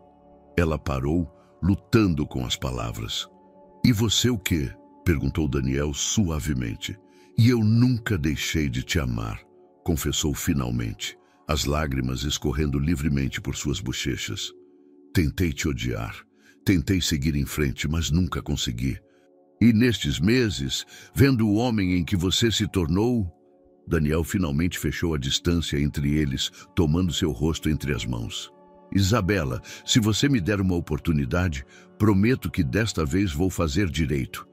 Ela parou, lutando com as palavras. E você o quê? Perguntou Daniel suavemente. E eu nunca deixei de te amar, confessou finalmente, as lágrimas escorrendo livremente por suas bochechas. Tentei te odiar, tentei seguir em frente, mas nunca consegui. E nestes meses, vendo o homem em que você se tornou... Daniel finalmente fechou a distância entre eles, tomando seu rosto entre as mãos. Isabela, se você me der uma oportunidade, prometo que desta vez vou fazer direito.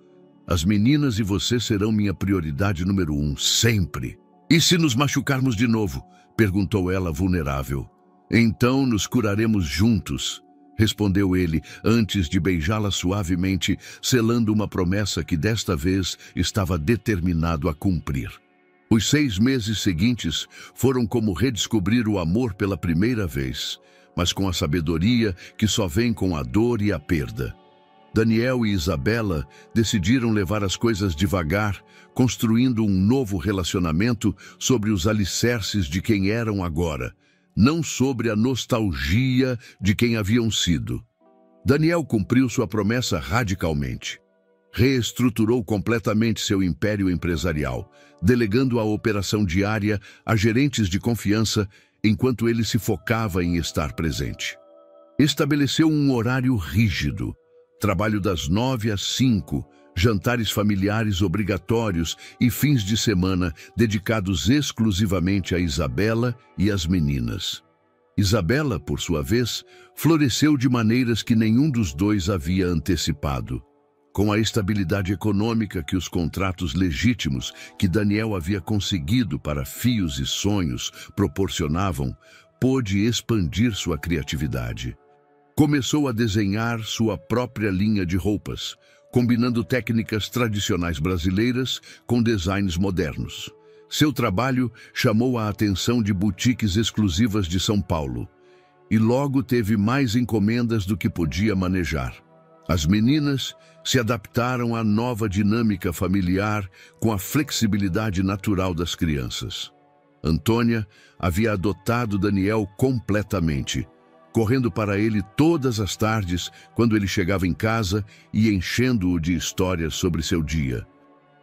As meninas e você serão minha prioridade número 1, sempre. E se nos machucarmos de novo? Perguntou ela vulnerável. Então nos curaremos juntos, respondeu ele, antes de beijá-la suavemente, selando uma promessa que desta vez estava determinado a cumprir. Os 6 meses seguintes foram como redescobrir o amor pela primeira vez, mas com a sabedoria que só vem com a dor e a perda. Daniel e Isabela decidiram levar as coisas devagar, construindo um novo relacionamento sobre os alicerces de quem eram agora, não sobre a nostalgia de quem haviam sido. Daniel cumpriu sua promessa radicalmente. Reestruturou completamente seu império empresarial, delegando a operação diária a gerentes de confiança enquanto ele se focava em estar presente. Estabeleceu um horário rígido, trabalho das 9 às 5, jantares familiares obrigatórios e fins de semana dedicados exclusivamente a Isabela e às meninas. Isabela, por sua vez, floresceu de maneiras que nenhum dos dois havia antecipado. Com a estabilidade econômica que os contratos legítimos que Daniel havia conseguido para fios e sonhos proporcionavam, pôde expandir sua criatividade. Começou a desenhar sua própria linha de roupas, combinando técnicas tradicionais brasileiras com designs modernos. Seu trabalho chamou a atenção de boutiques exclusivas de São Paulo, e logo teve mais encomendas do que podia manejar. As meninas se adaptaram à nova dinâmica familiar com a flexibilidade natural das crianças. Antônia havia adotado Daniel completamente, correndo para ele todas as tardes quando ele chegava em casa e enchendo-o de histórias sobre seu dia.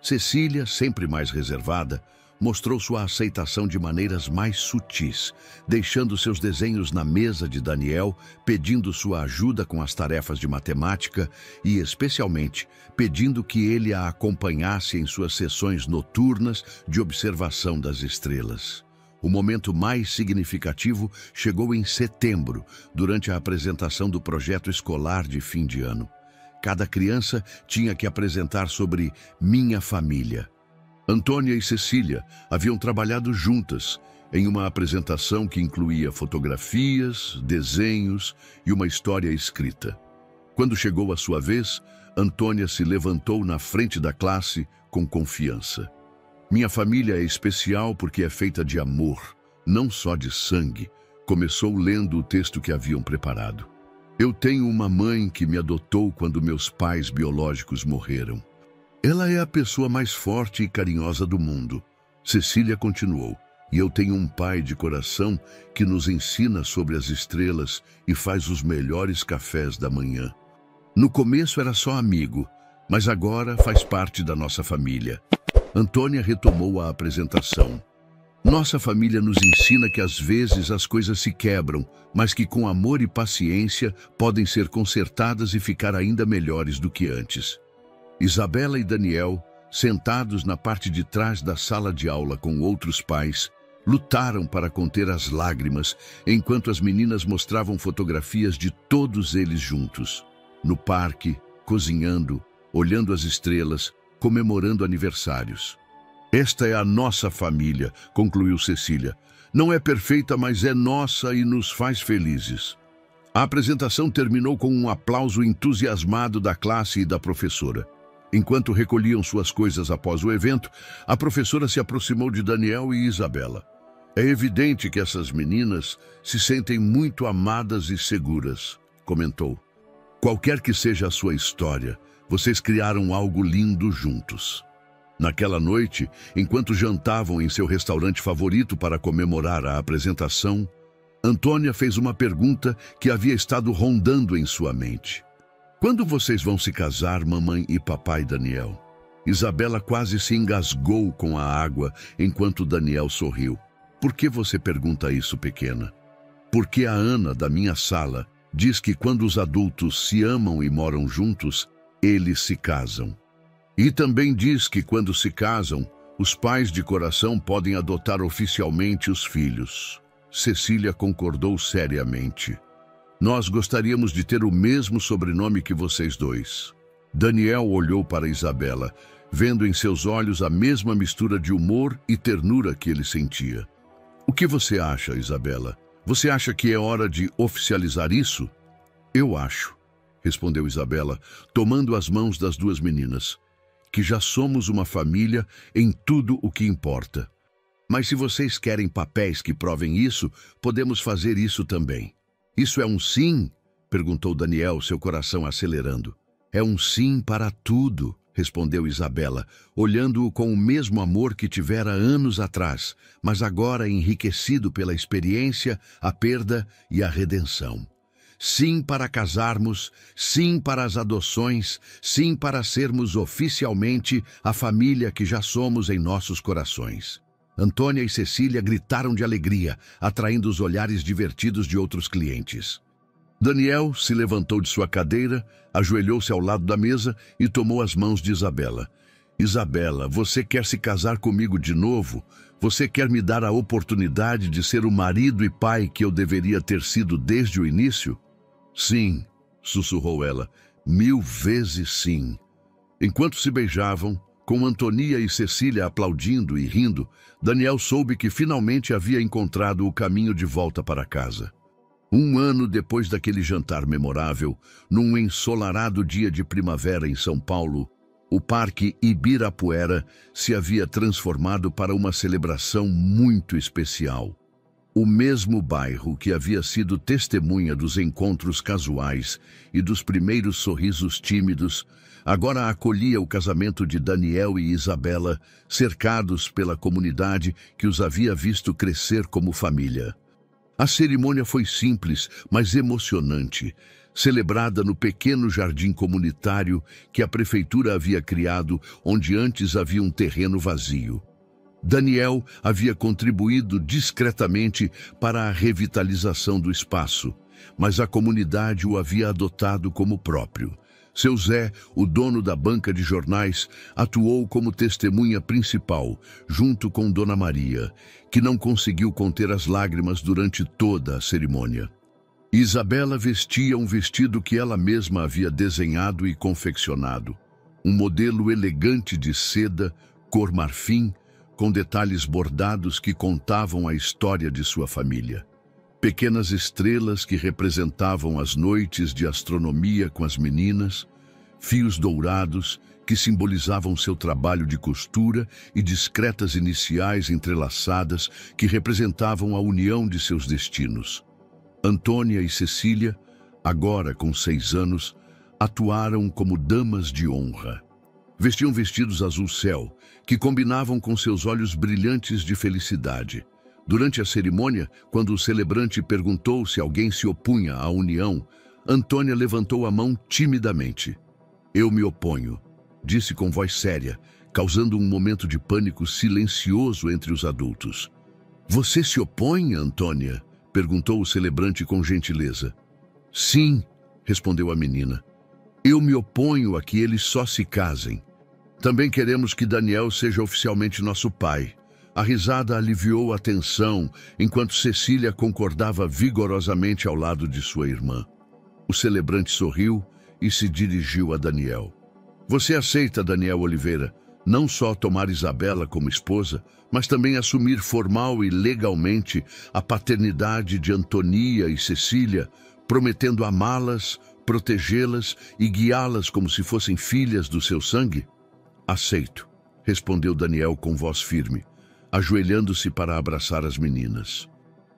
Cecília, sempre mais reservada, mostrou sua aceitação de maneiras mais sutis, deixando seus desenhos na mesa de Daniel, pedindo sua ajuda com as tarefas de matemática e, especialmente, pedindo que ele a acompanhasse em suas sessões noturnas de observação das estrelas. O momento mais significativo chegou em setembro, durante a apresentação do projeto escolar de fim de ano. Cada criança tinha que apresentar sobre Minha Família. Antônia e Cecília haviam trabalhado juntas em uma apresentação que incluía fotografias, desenhos e uma história escrita. Quando chegou a sua vez, Antônia se levantou na frente da classe com confiança. Minha família é especial porque é feita de amor, não só de sangue, começou lendo o texto que haviam preparado. Eu tenho uma mãe que me adotou quando meus pais biológicos morreram. Ela é a pessoa mais forte e carinhosa do mundo. Cecília continuou. E eu tenho um pai de coração que nos ensina sobre as estrelas e faz os melhores cafés da manhã. No começo era só amigo, mas agora faz parte da nossa família. Antônia retomou a apresentação. Nossa família nos ensina que às vezes as coisas se quebram, mas que com amor e paciência podem ser consertadas e ficar ainda melhores do que antes. Isabela e Daniel, sentados na parte de trás da sala de aula com outros pais, lutaram para conter as lágrimas enquanto as meninas mostravam fotografias de todos eles juntos. No parque, cozinhando, olhando as estrelas, comemorando aniversários. Esta é a nossa família, concluiu Cecília. Não é perfeita, mas é nossa e nos faz felizes. A apresentação terminou com um aplauso entusiasmado da classe e da professora. Enquanto recolhiam suas coisas após o evento, a professora se aproximou de Daniel e Isabela. É evidente que essas meninas se sentem muito amadas e seguras, comentou. Qualquer que seja a sua história, vocês criaram algo lindo juntos. Naquela noite, enquanto jantavam em seu restaurante favorito para comemorar a apresentação, Antônia fez uma pergunta que havia estado rondando em sua mente. Quando vocês vão se casar, mamãe e papai Daniel? Isabela quase se engasgou com a água enquanto Daniel sorriu. Por que você pergunta isso, pequena? Porque a Ana, da minha sala, diz que quando os adultos se amam e moram juntos, eles se casam. E também diz que quando se casam, os pais de coração podem adotar oficialmente os filhos. Cecília concordou seriamente. Nós gostaríamos de ter o mesmo sobrenome que vocês dois. Daniel olhou para Isabela, vendo em seus olhos a mesma mistura de humor e ternura que ele sentia. O que você acha, Isabela? Você acha que é hora de oficializar isso? Eu acho, respondeu Isabela, tomando as mãos das duas meninas, que já somos uma família em tudo o que importa. Mas se vocês querem papéis que provem isso, podemos fazer isso também. Isso é um sim? Perguntou Daniel, seu coração acelerando. É um sim para tudo, respondeu Isabela, olhando-o com o mesmo amor que tivera anos atrás, mas agora enriquecido pela experiência, a perda e a redenção. Sim para casarmos, sim para as adoções, sim para sermos oficialmente a família que já somos em nossos corações. Antônia e Cecília gritaram de alegria, atraindo os olhares divertidos de outros clientes. Daniel se levantou de sua cadeira, ajoelhou-se ao lado da mesa e tomou as mãos de Isabela. Isabela, você quer se casar comigo de novo? Você quer me dar a oportunidade de ser o marido e pai que eu deveria ter sido desde o início? Sim, sussurrou ela, 1000 vezes sim. Enquanto se beijavam, com Antônia e Cecília aplaudindo e rindo, Daniel soube que finalmente havia encontrado o caminho de volta para casa. 1 ano depois daquele jantar memorável, num ensolarado dia de primavera em São Paulo, o Parque Ibirapuera se havia transformado para uma celebração muito especial. O mesmo bairro que havia sido testemunha dos encontros casuais e dos primeiros sorrisos tímidos, agora acolhia o casamento de Daniel e Isabela, cercados pela comunidade que os havia visto crescer como família. A cerimônia foi simples, mas emocionante, celebrada no pequeno jardim comunitário que a prefeitura havia criado, onde antes havia um terreno vazio. Daniel havia contribuído discretamente para a revitalização do espaço, mas a comunidade o havia adotado como próprio. Seu Zé, o dono da banca de jornais, atuou como testemunha principal, junto com Dona Maria, que não conseguiu conter as lágrimas durante toda a cerimônia. Isabela vestia um vestido que ela mesma havia desenhado e confeccionado. Um modelo elegante de seda, cor marfim, com detalhes bordados que contavam a história de sua família. Pequenas estrelas que representavam as noites de astronomia com as meninas, fios dourados que simbolizavam seu trabalho de costura e discretas iniciais entrelaçadas que representavam a união de seus destinos. Antônia e Cecília, agora com 6 anos, atuaram como damas de honra. Vestiam vestidos azul céu, que combinavam com seus olhos brilhantes de felicidade. Durante a cerimônia, quando o celebrante perguntou se alguém se opunha à união, Antônia levantou a mão timidamente. Eu me oponho, disse com voz séria, causando um momento de pânico silencioso entre os adultos. Você se opõe, Antônia? Perguntou o celebrante com gentileza. Sim, respondeu a menina. Eu me oponho a que eles só se casem. Também queremos que Daniel seja oficialmente nosso pai. A risada aliviou a tensão, enquanto Cecília concordava vigorosamente ao lado de sua irmã. O celebrante sorriu e se dirigiu a Daniel. Você aceita, Daniel Oliveira, não só tomar Isabela como esposa, mas também assumir formal e legalmente a paternidade de Antonia e Cecília, prometendo amá-las, protegê-las e guiá-las como se fossem filhas do seu sangue? Aceito, respondeu Daniel com voz firme, ajoelhando-se para abraçar as meninas.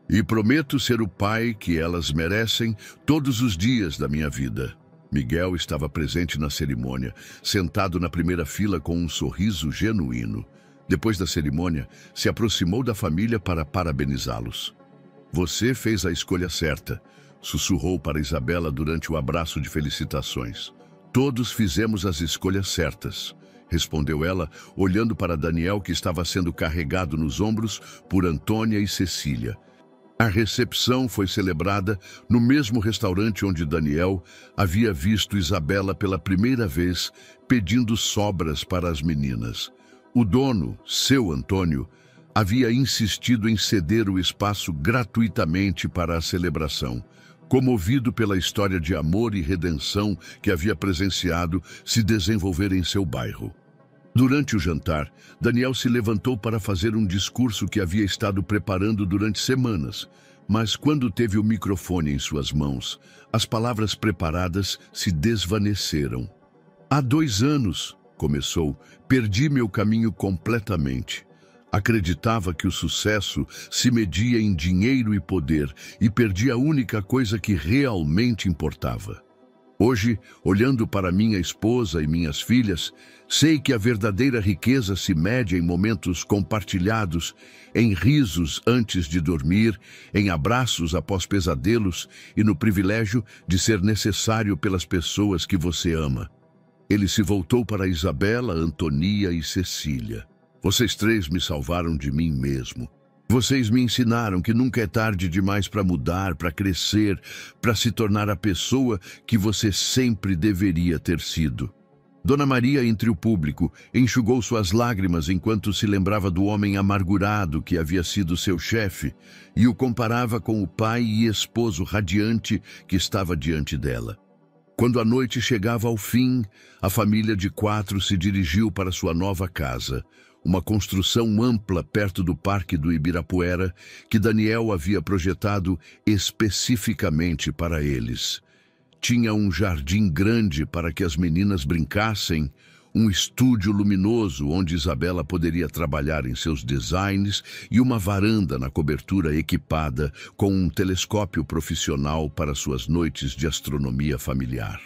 E prometo ser o pai que elas merecem todos os dias da minha vida. Miguel estava presente na cerimônia, sentado na primeira fila com um sorriso genuíno. Depois da cerimônia, se aproximou da família para parabenizá-los. Você fez a escolha certa, sussurrou para Isabela durante o abraço de felicitações. Todos fizemos as escolhas certas, respondeu ela, olhando para Daniel, que estava sendo carregado nos ombros por Antônia e Cecília. A recepção foi celebrada no mesmo restaurante onde Daniel havia visto Isabela pela primeira vez pedindo sobras para as meninas. O dono, seu Antônio, havia insistido em ceder o espaço gratuitamente para a celebração, comovido pela história de amor e redenção que havia presenciado se desenvolver em seu bairro. Durante o jantar, Daniel se levantou para fazer um discurso que havia estado preparando durante semanas, mas quando teve o microfone em suas mãos, as palavras preparadas se desvaneceram. Há 2 anos, começou, perdi meu caminho completamente. Acreditava que o sucesso se media em dinheiro e poder e perdi a única coisa que realmente importava. Hoje, olhando para minha esposa e minhas filhas, sei que a verdadeira riqueza se mede em momentos compartilhados, em risos antes de dormir, em abraços após pesadelos e no privilégio de ser necessário pelas pessoas que você ama. Ele se voltou para Isabela, Antonia e Cecília. Vocês 3 me salvaram de mim mesmo. Vocês me ensinaram que nunca é tarde demais para mudar, para crescer, para se tornar a pessoa que você sempre deveria ter sido. Dona Maria, entre o público, enxugou suas lágrimas enquanto se lembrava do homem amargurado que havia sido seu chefe e o comparava com o pai e esposo radiante que estava diante dela. Quando a noite chegava ao fim, a família de 4 se dirigiu para sua nova casa, uma construção ampla perto do Parque do Ibirapuera que Daniel havia projetado especificamente para eles. Tinha um jardim grande para que as meninas brincassem, um estúdio luminoso onde Isabela poderia trabalhar em seus designs e uma varanda na cobertura equipada com um telescópio profissional para suas noites de astronomia familiar.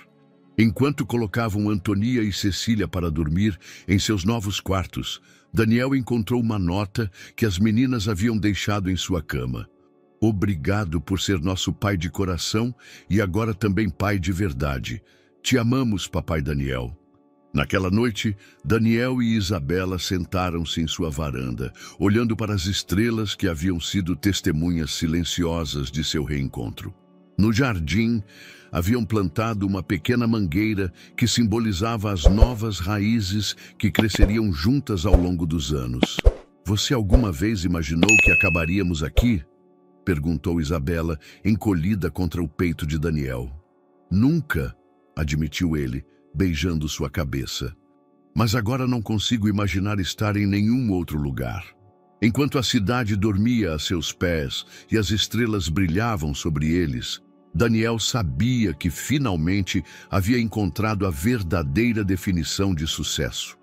Enquanto colocavam Antonia e Cecília para dormir em seus novos quartos, Daniel encontrou uma nota que as meninas haviam deixado em sua cama. Obrigado por ser nosso pai de coração e agora também pai de verdade. Te amamos, papai Daniel. Naquela noite, Daniel e Isabela sentaram-se em sua varanda, olhando para as estrelas que haviam sido testemunhas silenciosas de seu reencontro. No jardim, haviam plantado uma pequena mangueira que simbolizava as novas raízes que cresceriam juntas ao longo dos anos. Você alguma vez imaginou que acabaríamos aqui? Perguntou Isabela, encolhida contra o peito de Daniel. Nunca, admitiu ele, beijando sua cabeça. Mas agora não consigo imaginar estar em nenhum outro lugar. Enquanto a cidade dormia a seus pés e as estrelas brilhavam sobre eles, Daniel sabia que finalmente havia encontrado a verdadeira definição de sucesso.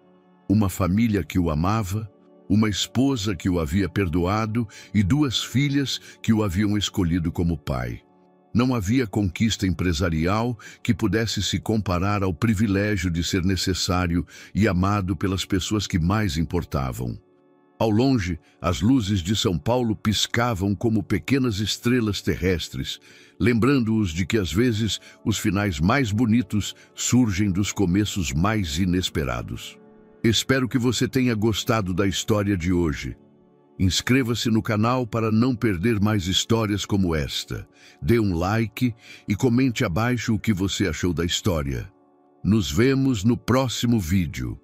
Uma família que o amava, uma esposa que o havia perdoado e 2 filhas que o haviam escolhido como pai. Não havia conquista empresarial que pudesse se comparar ao privilégio de ser necessário e amado pelas pessoas que mais importavam. Ao longe, as luzes de São Paulo piscavam como pequenas estrelas terrestres, lembrando-os de que, às vezes, os finais mais bonitos surgem dos começos mais inesperados. Espero que você tenha gostado da história de hoje. Inscreva-se no canal para não perder mais histórias como esta. Dê um like e comente abaixo o que você achou da história. Nos vemos no próximo vídeo.